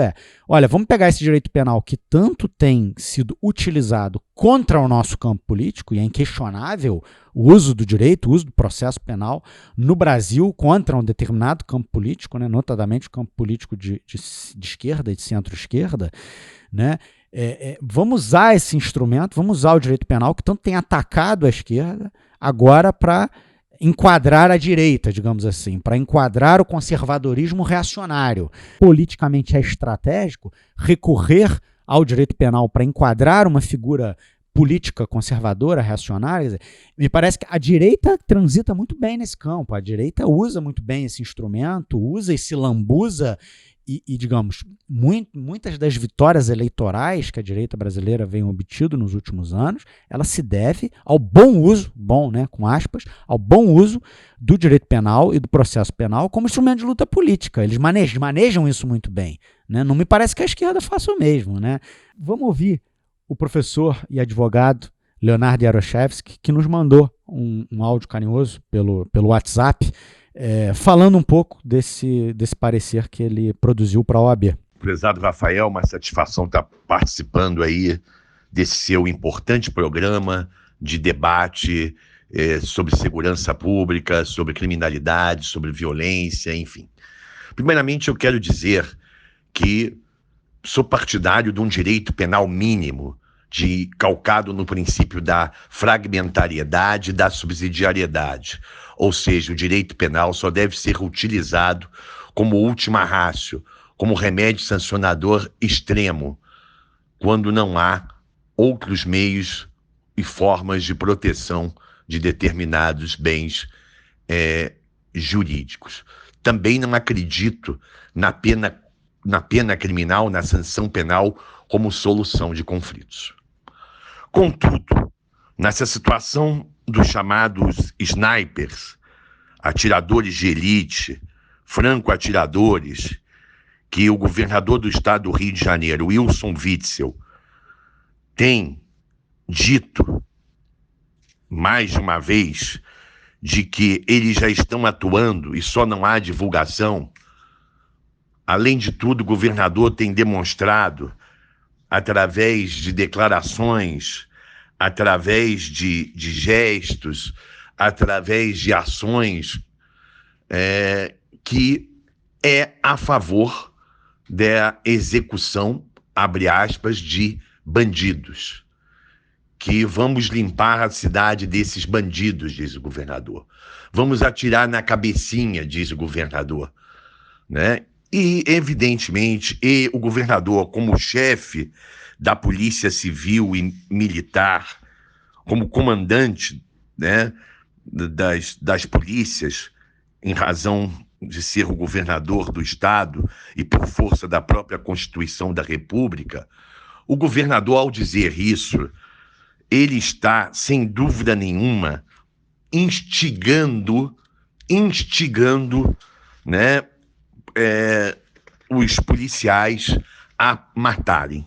olha, vamos pegar esse direito penal que tanto tem sido utilizado contra o nosso campo político, e é inquestionável o uso do direito, o uso do processo penal no Brasil contra um determinado campo político, né, notadamente o campo político de esquerda e de centro-esquerda, né? Vamos usar esse instrumento, vamos usar o direito penal que tanto tem atacado a esquerda agora para enquadrar a direita, digamos assim, para enquadrar o conservadorismo reacionário. Politicamente é estratégico recorrer ao direito penal para enquadrar uma figura política conservadora, reacionária. Me parece que a direita transita muito bem nesse campo, a direita usa muito bem esse instrumento, usa e se lambuza, e digamos, muitas das vitórias eleitorais que a direita brasileira vem obtido nos últimos anos, ela se deve ao bom uso, né, com aspas, ao bom uso do direito penal e do processo penal como instrumento de luta política. Eles manejam isso muito bem, né? Não me parece que a esquerda faça o mesmo, né? Vamos ouvir o professor e advogado Leonardo Jaroszewski, que nos mandou um áudio carinhoso pelo WhatsApp, falando um pouco desse parecer que ele produziu para a OAB. Prezado Rafael, uma satisfação estar participando aí desse seu importante programa de debate sobre segurança pública, sobre criminalidade, sobre violência, enfim. Primeiramente, eu quero dizer que sou partidário de um direito penal mínimo, calcado no princípio da fragmentariedade e da subsidiariedade. Ou seja, o direito penal só deve ser utilizado como última ratio, como remédio sancionador extremo, quando não há outros meios e formas de proteção de determinados bens jurídicos. Também não acredito na pena criminal, na sanção penal, como solução de conflitos. Contudo, nessa situação dos chamados snipers, atiradores de elite, franco-atiradores, que o governador do estado do Rio de Janeiro, Wilson Witzel, tem dito mais de uma vez de que eles já estão atuando e só não há divulgação. Além de tudo, o governador tem demonstrado, através de declarações, através de gestos, através de ações, que é a favor da execução, abre aspas, de bandidos. Que vamos limpar a cidade desses bandidos, diz o governador. Vamos atirar na cabecinha, diz o governador, né? E, evidentemente, o governador, como chefe da Polícia Civil e Militar, como comandante, né, das polícias, em razão de ser o governador do Estado e por força da própria Constituição da República, o governador, ao dizer isso, ele está, sem dúvida nenhuma, instigando, né, os policiais a matarem.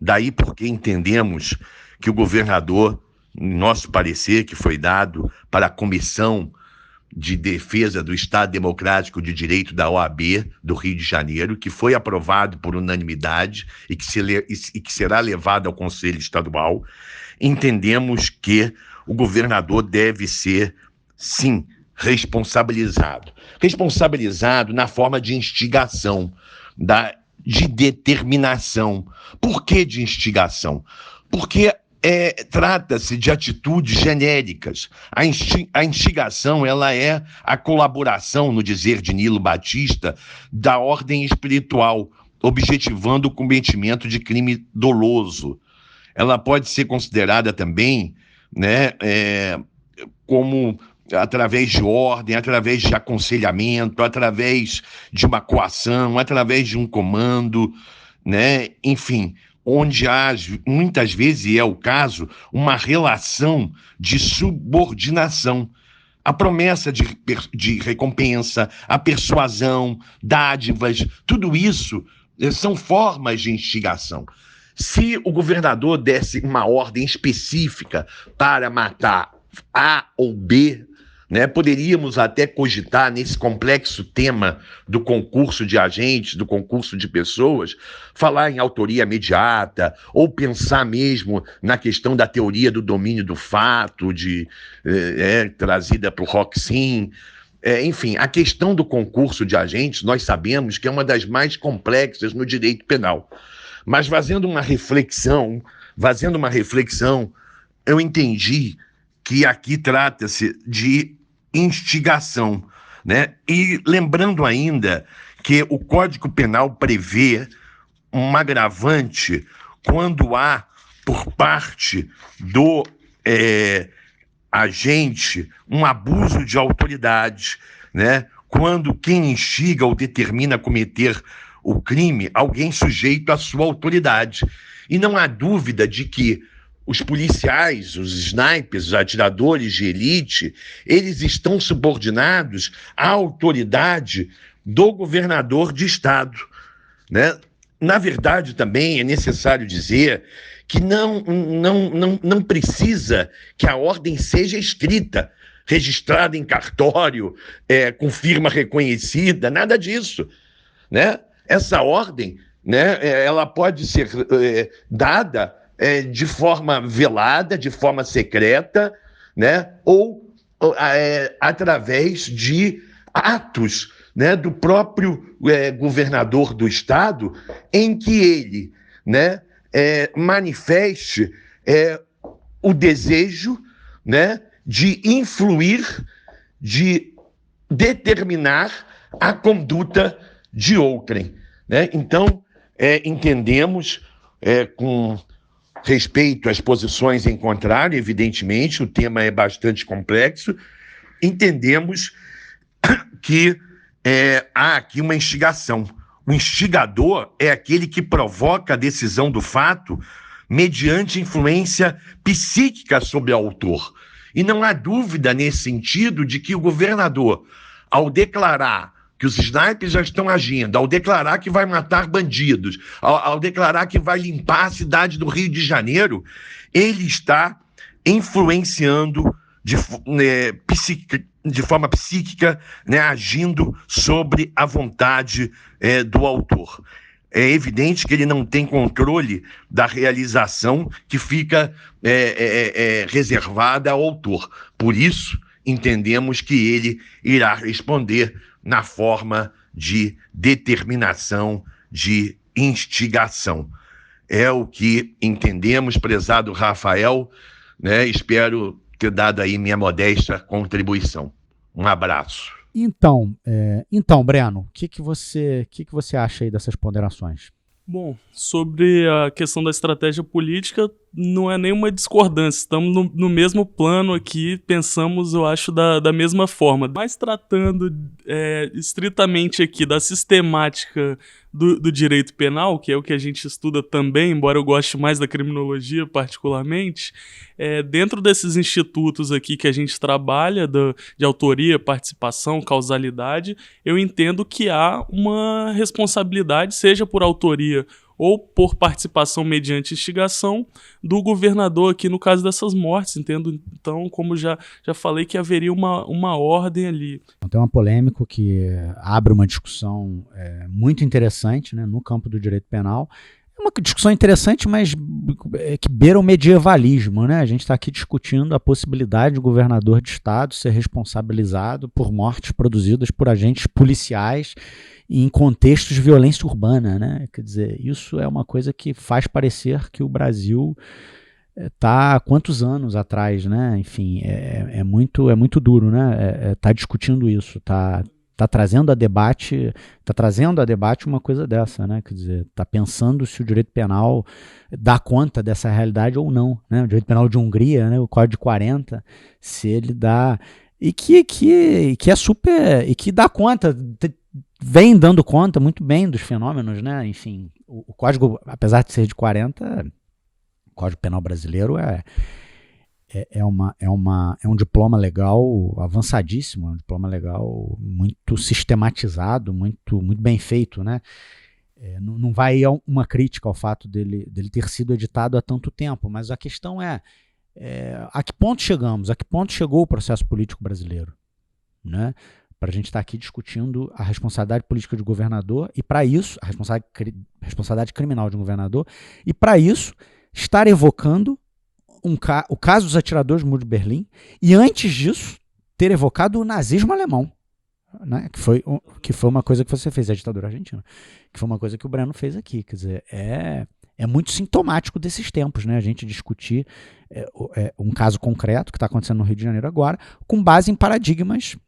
Daí porque entendemos que o governador, em nosso parecer, que foi dado para a Comissão de Defesa do Estado Democrático de Direito da OAB do Rio de Janeiro, que foi aprovado por unanimidade e que será levado ao Conselho Estadual, entendemos que o governador deve ser, sim, responsabilizado. Responsabilizado na forma de instigação, de determinação. Por que de instigação? Porque trata-se de atitudes genéricas. A instigação, ela é a colaboração, no dizer de Nilo Batista, da ordem espiritual, objetivando o cometimento de crime doloso. Ela pode ser considerada também, né, como através de ordem, através de aconselhamento, através de uma coação, através de um comando, né, enfim, onde há, muitas vezes, e é o caso, uma relação de subordinação. A promessa de recompensa, a persuasão, dádivas, tudo isso são formas de instigação. Se o governador desse uma ordem específica para matar A ou B, né, poderíamos até cogitar nesse complexo tema do concurso de agentes, do concurso de pessoas, falar em autoria imediata, ou pensar mesmo na questão da teoria do domínio do fato, trazida para o Roxin. Enfim, a questão do concurso de agentes, nós sabemos que é uma das mais complexas no direito penal. Mas fazendo uma reflexão, eu entendi que aqui trata-se de instigação, né? E lembrando ainda que o Código Penal prevê um agravante quando há, por parte do agente, um abuso de autoridade, né? Quando quem instiga ou determina cometer o crime, alguém sujeito à sua autoridade. E não há dúvida de que os policiais, os snipers, os atiradores de elite, eles estão subordinados à autoridade do governador de estado, né? Na verdade, também é necessário dizer que não precisa que a ordem seja escrita, registrada em cartório, com firma reconhecida, nada disso, né? Essa ordem, né, ela pode ser dada de forma velada, de forma secreta, né? Ou através de atos, né, do próprio governador do estado, em que ele, né, manifeste o desejo, né, de influir, de determinar a conduta de outrem, né? Então, entendemos com respeito às posições em contrário, evidentemente, o tema é bastante complexo, entendemos que há aqui uma instigação. O instigador é aquele que provoca a decisão do fato mediante influência psíquica sobre o autor. E não há dúvida nesse sentido de que o governador, ao declarar que os snipers já estão agindo, ao declarar que vai matar bandidos, ao declarar que vai limpar a cidade do Rio de Janeiro, ele está influenciando de forma psíquica, né, agindo sobre a vontade do autor. É evidente que ele não tem controle da realização que fica reservada ao autor. Por isso, entendemos que ele irá responder na forma de determinação, de instigação. É o que entendemos, prezado Rafael, né? Espero ter dado aí minha modesta contribuição. Um abraço. Então, Breno, o que você acha aí dessas ponderações? Bom, sobre a questão da estratégia política, não é nenhuma discordância, estamos no mesmo plano aqui, pensamos, eu acho, da mesma forma. Mas tratando estritamente aqui da sistemática do direito penal, que é o que a gente estuda também, embora eu goste mais da criminologia particularmente, dentro desses institutos aqui que a gente trabalha, de autoria, participação, causalidade, eu entendo que há uma responsabilidade, seja por autoria ou por participação mediante instigação do governador aqui no caso dessas mortes, entendo? Então, como já falei, que haveria uma ordem ali. Tem uma polêmica que abre uma discussão muito interessante, né, no campo do direito penal. É uma discussão interessante, mas que beira o medievalismo, né? A gente está aqui discutindo a possibilidade do governador de estado ser responsabilizado por mortes produzidas por agentes policiais em contextos de violência urbana, né? Quer dizer, isso é uma coisa que faz parecer que o Brasil está há quantos anos atrás, né? Enfim, é muito duro, né? Tá discutindo isso, tá trazendo a debate uma coisa dessa, né? Quer dizer, tá pensando se o direito penal dá conta dessa realidade ou não, né? O direito penal de Hungria, né? O Código 40, se ele dá e que é super e que dá conta, vem dando conta muito bem dos fenômenos, né? Enfim, o código, apesar de ser de 40, o Código Penal brasileiro é um diploma legal avançadíssimo, é um diploma legal muito sistematizado, muito bem feito, né? Não vai uma crítica ao fato dele ter sido editado há tanto tempo, mas a questão é a que ponto chegamos, a que ponto chegou o processo político brasileiro, né? Para a gente estar aqui discutindo a responsabilidade política de governador e, para isso, a responsabilidade criminal de um governador, e, para isso, estar evocando o caso dos atiradores do Muro de Berlim e, antes disso, ter evocado o nazismo alemão, né? Que foi uma coisa que você fez, a ditadura argentina, que foi uma coisa que o Breno fez aqui. Quer dizer, é muito sintomático desses tempos, né? A gente discutir um caso concreto que está acontecendo no Rio de Janeiro agora, com base em paradigmas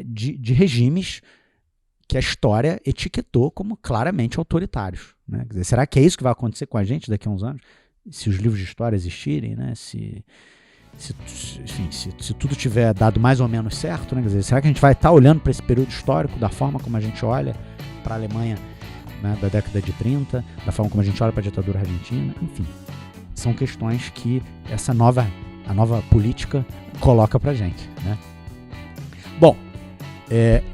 de regimes que a história etiquetou como claramente autoritários, né? Quer dizer, será que é isso que vai acontecer com a gente daqui a uns anos? Se os livros de história existirem, né? Se tudo tiver dado mais ou menos certo, né? Quer dizer, será que a gente vai estar olhando para esse período histórico da forma como a gente olha para a Alemanha, né, da década de 30, da forma como a gente olha para a ditadura argentina? Enfim, são questões que a nova política coloca para a gente, né? Bom,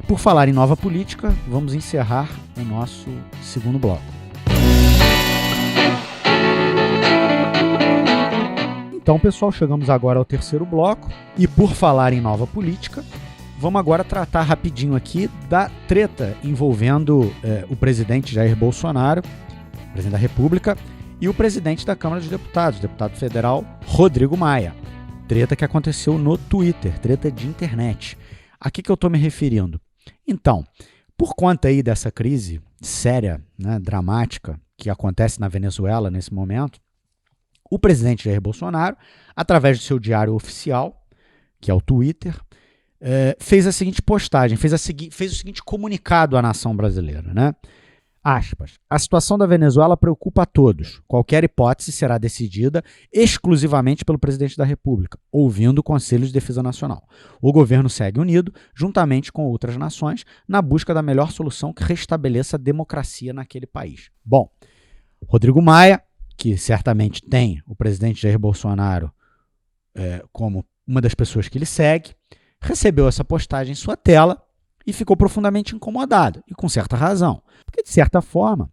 por falar em nova política, vamos encerrar o nosso segundo bloco. Então, pessoal, chegamos agora ao terceiro bloco e, por falar em nova política, vamos agora tratar rapidinho aqui da treta envolvendo o presidente Jair Bolsonaro, presidente da República, e o presidente da Câmara dos Deputados, deputado federal Rodrigo Maia. Treta que aconteceu no Twitter, treta de internet. A que eu estou me referindo? Então, por conta aí dessa crise séria, né, dramática, que acontece na Venezuela nesse momento, o presidente Jair Bolsonaro, através do seu diário oficial, que é o Twitter, fez a seguinte postagem, fez o seguinte comunicado à nação brasileira, né? Aspas, a situação da Venezuela preocupa a todos. Qualquer hipótese será decidida exclusivamente pelo presidente da República, ouvindo o Conselho de Defesa Nacional. O governo segue unido, juntamente com outras nações, na busca da melhor solução que restabeleça a democracia naquele país. Bom, Rodrigo Maia, que certamente tem o presidente Jair Bolsonaro como uma das pessoas que ele segue, recebeu essa postagem em sua tela e ficou profundamente incomodado, e com certa razão. Porque, de certa forma,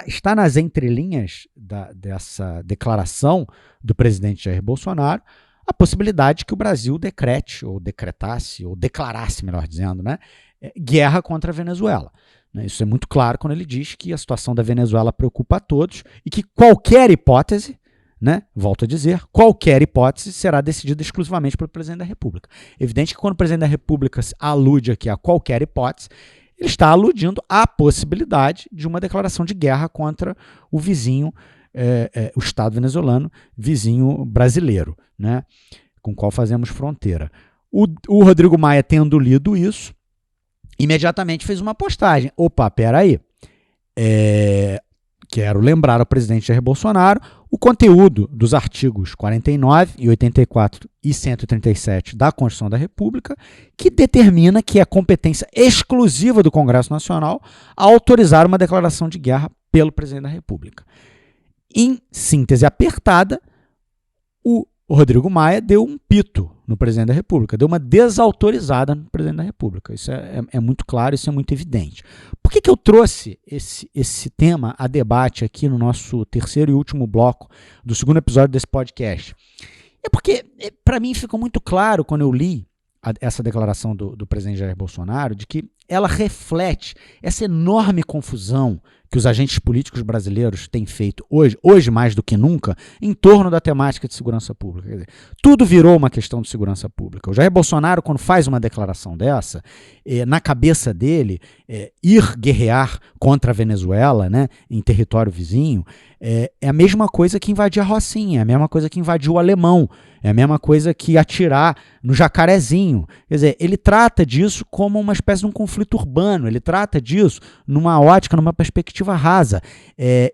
está nas entrelinhas dessa declaração do presidente Jair Bolsonaro a possibilidade que o Brasil decrete, ou decretasse, ou declarasse, melhor dizendo, né, guerra contra a Venezuela. Isso é muito claro quando ele diz que a situação da Venezuela preocupa a todos e que qualquer hipótese, né, volto a dizer, qualquer hipótese será decidida exclusivamente pelo presidente da República. Evidente que quando o presidente da República alude aqui a qualquer hipótese, ele está aludindo à possibilidade de uma declaração de guerra contra o vizinho, o Estado venezuelano, vizinho brasileiro, né, com o qual fazemos fronteira. O Rodrigo Maia, tendo lido isso, imediatamente fez uma postagem. Opa, peraí. quero lembrar ao presidente Jair Bolsonaro o conteúdo dos artigos 49 e 84 e 137 da Constituição da República, que determina que é competência exclusiva do Congresso Nacional autorizar uma declaração de guerra pelo presidente da República. Em síntese apertada, o Rodrigo Maia deu um pito no presidente da República, deu uma desautorizada no presidente da República. Isso é muito claro, isso é muito evidente. Por que eu trouxe esse tema a debate aqui no nosso terceiro e último bloco do segundo episódio desse podcast? É porque, para mim, ficou muito claro quando eu li essa declaração do presidente Jair Bolsonaro, de que ela reflete essa enorme confusão que os agentes políticos brasileiros têm feito hoje mais do que nunca, em torno da temática de segurança pública. Quer dizer, tudo virou uma questão de segurança pública. O Jair Bolsonaro, quando faz uma declaração dessa, na cabeça dele, ir guerrear contra a Venezuela, né, em território vizinho, é a mesma coisa que invadir a Rocinha, é a mesma coisa que invadir o Alemão, é a mesma coisa que atirar no Jacarezinho. Quer dizer, ele trata disso como uma espécie de um conflito urbano, ele trata disso numa ótica, numa perspectiva rasa.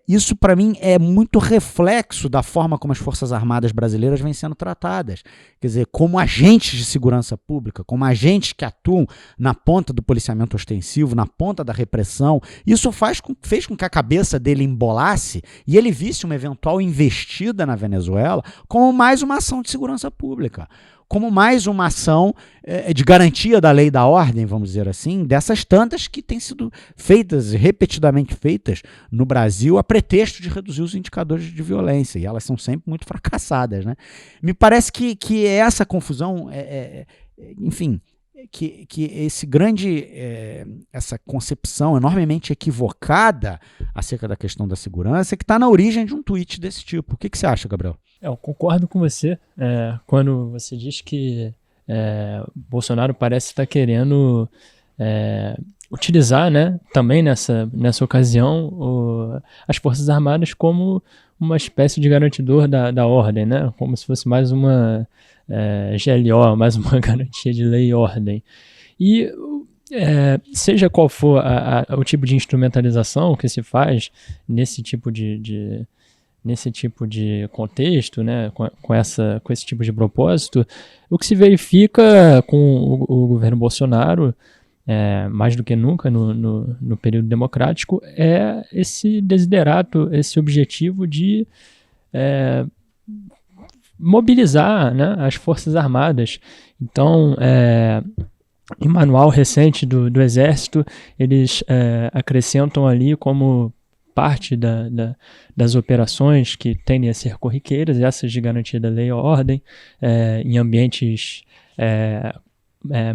Isso, para mim, é muito reflexo da forma como as Forças Armadas brasileiras vêm sendo tratadas. Quer dizer, como agentes de segurança pública, como agentes que atuam na ponta do policiamento ostensivo, na ponta da repressão. Isso fez com que a cabeça dele embolasse e ele visse uma eventual investida na Venezuela como mais uma ação de segurança pública, como mais uma ação de garantia da lei e da ordem, vamos dizer assim, dessas tantas que têm sido feitas, repetidamente feitas no Brasil a pretexto de reduzir os indicadores de violência, e elas são sempre muito fracassadas, né? Me parece que essa confusão, enfim, que essa concepção enormemente equivocada acerca da questão da segurança que está na origem de um tweet desse tipo. O que você acha, Gabriel? Eu concordo com você quando você diz que Bolsonaro parece estar querendo utilizar, né, também nessa ocasião as Forças Armadas como uma espécie de garantidor da ordem, né, como se fosse mais uma GLO, mais uma garantia de lei e ordem. E seja qual for o tipo de instrumentalização que se faz nesse tipo de contexto, né, com esse tipo de propósito, o que se verifica com o governo Bolsonaro, mais do que nunca no período democrático, é esse desiderato, esse objetivo de mobilizar, né, as Forças Armadas. Então, em manual recente do Exército, eles acrescentam ali como parte das operações que tendem a ser corriqueiras, essas de garantia da lei e ordem, em ambientes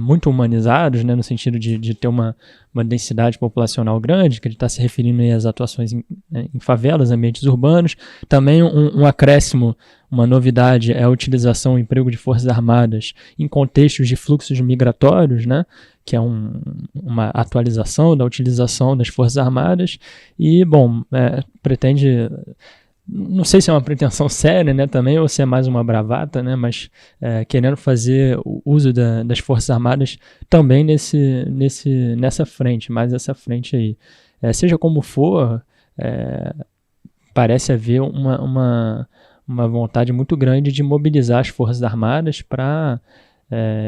muito humanizados, né, no sentido de ter uma densidade populacional grande, que ele está se referindo aí às atuações em favelas, ambientes urbanos. Também um acréscimo, uma novidade é a utilização, o emprego de forças armadas em contextos de fluxos migratórios, né, que é uma atualização da utilização das forças armadas e, bom, pretende... Não sei se é uma pretensão séria, né, também, ou se é mais uma bravata, né, mas querendo fazer o uso das Forças Armadas também nessa frente, mais essa frente aí. Seja como for, parece haver uma vontade muito grande de mobilizar as Forças Armadas para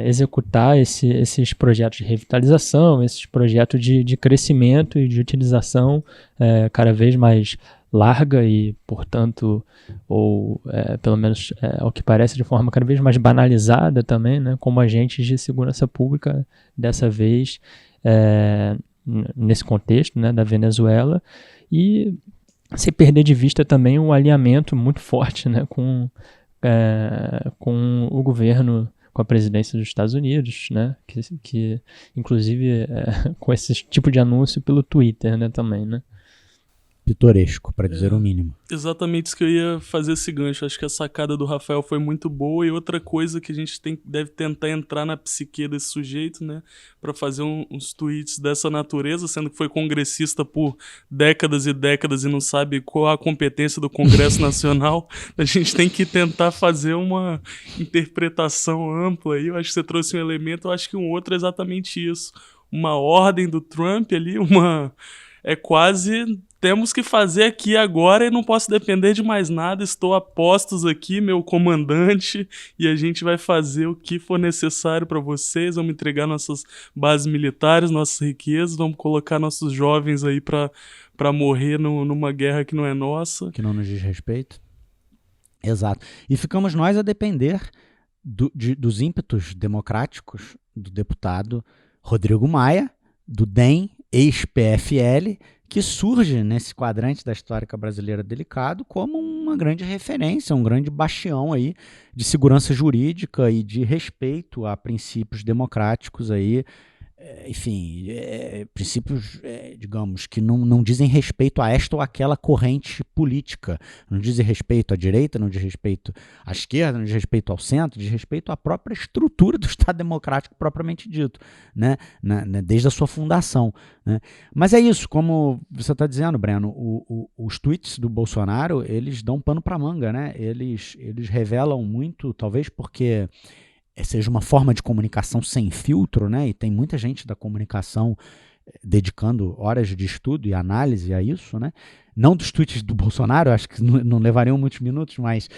executar esses projetos de revitalização, esses projetos de crescimento e de utilização cada vez mais larga e, portanto, ou pelo menos ao que parece de forma cada vez mais banalizada também, né, como agentes de segurança pública, dessa vez nesse contexto, né, da Venezuela, e sem perder de vista também um alinhamento muito forte, né, com o governo, com a presidência dos Estados Unidos, né, que inclusive com esse tipo de anúncio pelo Twitter, né, também, né. Pitoresco, para dizer o mínimo. Exatamente isso que eu ia fazer esse gancho. Acho que a sacada do Rafael foi muito boa, e outra coisa que a gente deve tentar entrar na psique desse sujeito, né, para fazer uns tweets dessa natureza, sendo que foi congressista por décadas e décadas e não sabe qual a competência do Congresso Nacional. A gente tem que tentar fazer uma interpretação ampla aí. Eu acho que você trouxe um elemento, eu acho que um outro é exatamente isso. Uma ordem do Trump ali, é quase temos que fazer aqui agora e não posso depender de mais nada. Estou a postos aqui, meu comandante, e a gente vai fazer o que for necessário para vocês. Vamos entregar nossas bases militares, nossas riquezas, vamos colocar nossos jovens aí para morrer numa guerra que não é nossa. Que não nos diz respeito. Exato. E ficamos nós a depender dos ímpetos democráticos do deputado Rodrigo Maia, do DEM, ex-PFL, que surge nesse quadrante da histórica brasileira delicado como uma grande referência, um grande bastião aí de segurança jurídica e de respeito a princípios democráticos aí, enfim, princípios, digamos, que não dizem respeito a esta ou aquela corrente política, não dizem respeito à direita, não diz respeito à esquerda, não diz respeito ao centro, diz respeito à própria estrutura do Estado Democrático propriamente dito, né? Desde a sua fundação, né? Mas é isso, como você está dizendo, Breno, os tweets do Bolsonaro, eles dão pano para manga, né? Eles revelam muito, talvez porque seja uma forma de comunicação sem filtro, né? E tem muita gente da comunicação dedicando horas de estudo e análise a isso, né? Não dos tweets do Bolsonaro, acho que não levariam muitos minutos, mas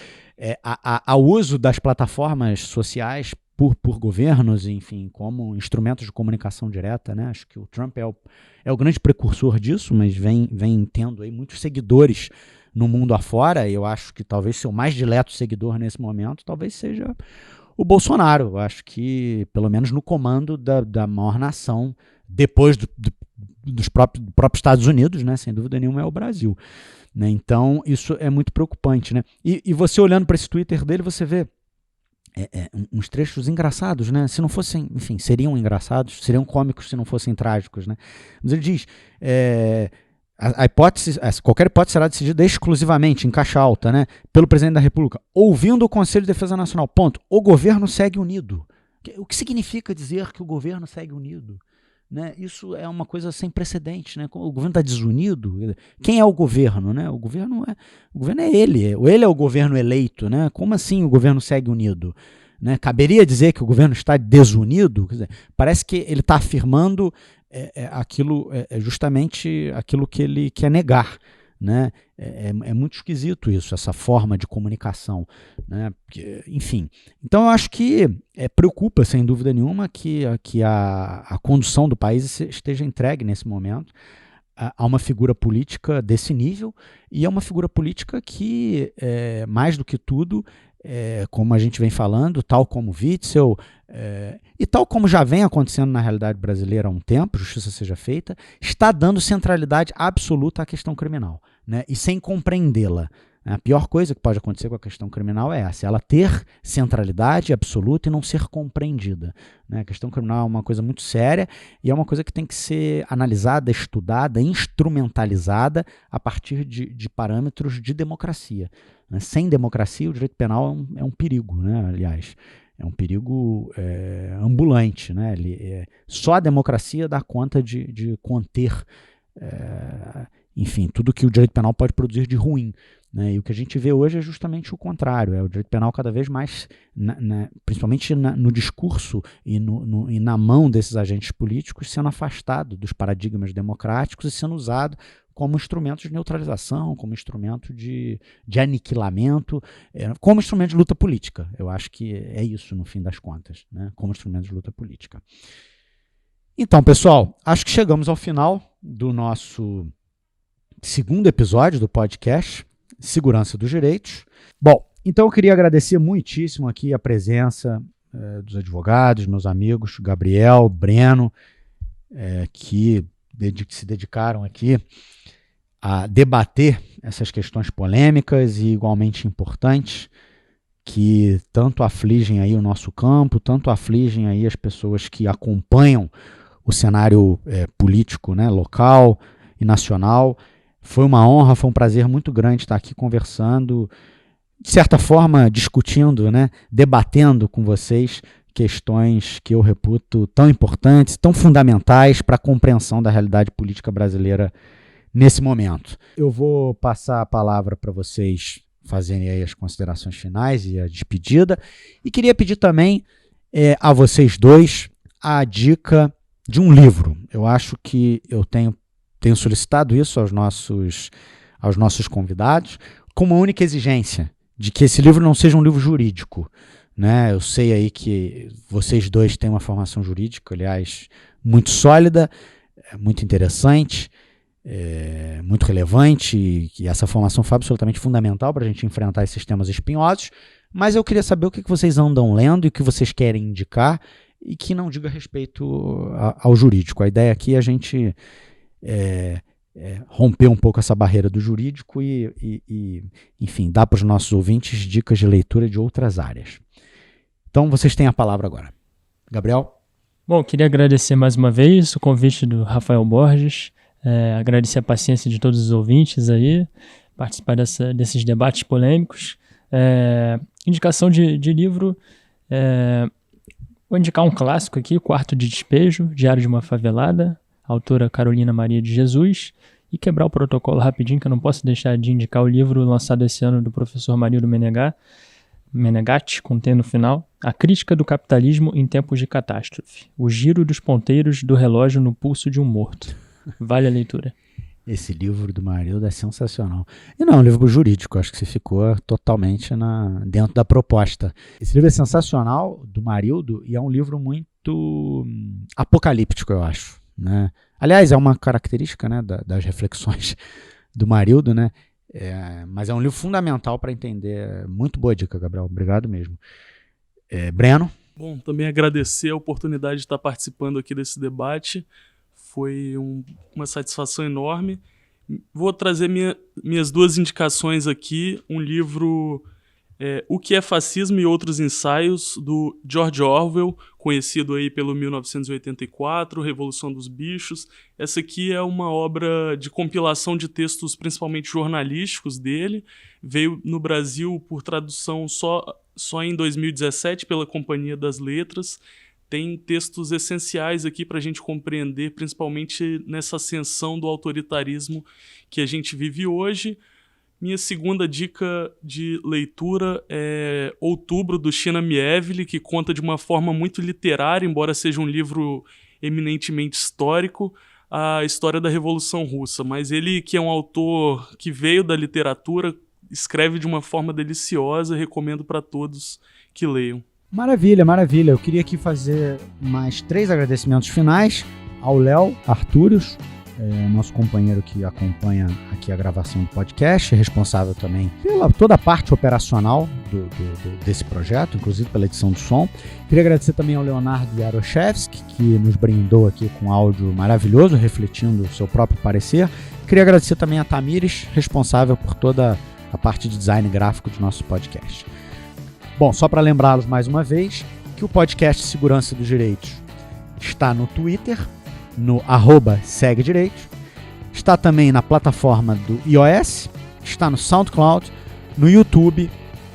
ao uso das plataformas sociais por governos, enfim, como instrumentos de comunicação direta, né? Acho que o Trump é o grande precursor disso, mas vem tendo aí muitos seguidores no mundo afora, e eu acho que talvez seu mais dileto seguidor nesse momento talvez seja o Bolsonaro. Eu acho que, pelo menos no comando da maior nação, depois dos próprios Estados Unidos, né, sem dúvida nenhuma, é o Brasil, né? Então, isso é muito preocupante, né? E você olhando para esse Twitter dele, você vê uns trechos engraçados, né? Se não fossem, enfim, seriam engraçados, seriam cômicos se não fossem trágicos, né? Mas ele diz... qualquer hipótese será decidida exclusivamente, em caixa alta, né, pelo presidente da República, ouvindo o Conselho de Defesa Nacional. Ponto. O governo segue unido. O que significa dizer que o governo segue unido? Né? Isso é uma coisa sem precedente, né? O governo está desunido. Quem é o governo? Né? O governo é ele. Ele é o governo eleito. Né? Como assim o governo segue unido? Né? Caberia dizer que o governo está desunido? Quer dizer, parece que ele está afirmando justamente aquilo que ele quer negar, né? É muito esquisito isso, essa forma de comunicação, né? Enfim, então eu acho que preocupa, sem dúvida nenhuma, que a condução do país esteja entregue nesse momento a uma figura política desse nível, e é uma figura política que, mais do que tudo, como a gente vem falando, tal como Witzel, e tal como já vem acontecendo na realidade brasileira há um tempo, justiça seja feita, está dando centralidade absoluta à questão criminal, né? E sem compreendê-la. A pior coisa que pode acontecer com a questão criminal é essa, ela ter centralidade absoluta e não ser compreendida, né? A questão criminal é uma coisa muito séria e é uma coisa que tem que ser analisada, estudada, instrumentalizada a partir de parâmetros de democracia, né? Sem democracia, o direito penal é um perigo, né? Aliás, é um perigo ambulante, né? Só a democracia dá conta de conter, enfim, tudo que o direito penal pode produzir de ruim, né? E o que a gente vê hoje é justamente o contrário, é o direito penal cada vez mais, principalmente no discurso e na mão desses agentes políticos, sendo afastado dos paradigmas democráticos e sendo usado como instrumento de neutralização, como instrumento de aniquilamento, como instrumento de luta política. Eu acho que é isso, no fim das contas, né? Como instrumento de luta política. Então, pessoal, acho que chegamos ao final do nosso segundo episódio do podcast Segurança dos Direitos. Bom, então eu queria agradecer muitíssimo aqui a presença dos advogados, meus amigos Gabriel, Breno, que se dedicaram aqui a debater essas questões polêmicas e igualmente importantes que tanto afligem aí o nosso campo, tanto afligem aí as pessoas que acompanham o cenário político, né, local e nacional. Foi uma honra, foi um prazer muito grande estar aqui conversando, de certa forma discutindo, né, debatendo com vocês questões que eu reputo tão importantes, tão fundamentais para a compreensão da realidade política brasileira nesse momento. Eu vou passar a palavra para vocês fazerem aí as considerações finais e a despedida, e queria pedir também a vocês dois a dica de um livro. Eu acho que eu tenho tenho solicitado isso aos nossos convidados, com uma única exigência, de que esse livro não seja um livro jurídico, né? Eu sei aí que vocês dois têm uma formação jurídica, aliás, muito sólida, muito interessante, muito relevante, e essa formação foi absolutamente fundamental para a gente enfrentar esses temas espinhosos, mas eu queria saber o que vocês andam lendo e o que vocês querem indicar, e que não diga respeito ao jurídico. A ideia aqui é a gente romper um pouco essa barreira do jurídico e enfim, dar para os nossos ouvintes dicas de leitura de outras áreas. Então, vocês têm a palavra agora. Gabriel? Bom, queria agradecer mais uma vez o convite do Rafael Borges, agradecer a paciência de todos os ouvintes aí, participar desses debates polêmicos. Indicação de livro, vou indicar um clássico aqui, Quarto de Despejo, Diário de uma Favelada, autora Carolina Maria de Jesus, e quebrar o protocolo rapidinho, que eu não posso deixar de indicar o livro lançado esse ano do professor Marildo Menegatti, contém no final A Crítica do Capitalismo em Tempos de Catástrofe, o giro dos ponteiros do relógio no pulso de um morto. Vale a leitura. Esse livro do Marildo é sensacional. E não é um livro jurídico, acho que você ficou totalmente dentro da proposta. Esse livro é sensacional, do Marildo, e é um livro muito apocalíptico, eu acho, né? Aliás, é uma característica, né, das reflexões do Marildo, né? Mas é um livro fundamental para entender. Muito boa dica, Gabriel. Obrigado mesmo. Breno? Bom, também agradecer a oportunidade de estar participando aqui desse debate. Foi uma satisfação enorme. Vou trazer minhas duas indicações aqui. Um livro, O que é Fascismo e Outros Ensaios, do George Orwell, conhecido aí pelo 1984, Revolução dos Bichos. Essa aqui é uma obra de compilação de textos principalmente jornalísticos dele. Veio no Brasil por tradução só em 2017 pela Companhia das Letras. Tem textos essenciais aqui para a gente compreender, principalmente nessa ascensão do autoritarismo que a gente vive hoje. Minha segunda dica de leitura é Outubro, do China Miéville, que conta de uma forma muito literária, embora seja um livro eminentemente histórico, a história da Revolução Russa. Mas ele, que é um autor que veio da literatura, escreve de uma forma deliciosa, recomendo para todos que leiam. Maravilha, maravilha. Eu queria aqui fazer mais 3 agradecimentos finais ao Léo Artúrios, nosso companheiro que acompanha aqui a gravação do podcast, responsável também pela toda a parte operacional desse projeto, inclusive pela edição do som. Queria agradecer também ao Leonardo Yaroshevsky, que nos brindou aqui com áudio maravilhoso, refletindo o seu próprio parecer. Queria agradecer também a Tamires, responsável por toda a parte de design gráfico do nosso podcast. Bom, só para lembrá-los mais uma vez que o podcast Segurança dos Direitos está no Twitter, no @segdireitos, está também na plataforma do iOS, está no SoundCloud, no YouTube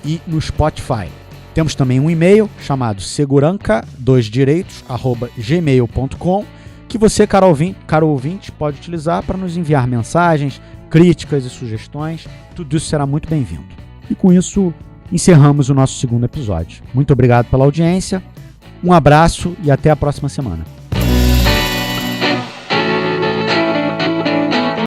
e no Spotify. Temos também um e-mail chamado seguranca2direitos@gmail.com, que você, caro ouvinte, pode utilizar para nos enviar mensagens, críticas e sugestões. Tudo isso será muito bem-vindo. E com isso, encerramos o nosso segundo episódio. Muito obrigado pela audiência, um abraço e até a próxima semana.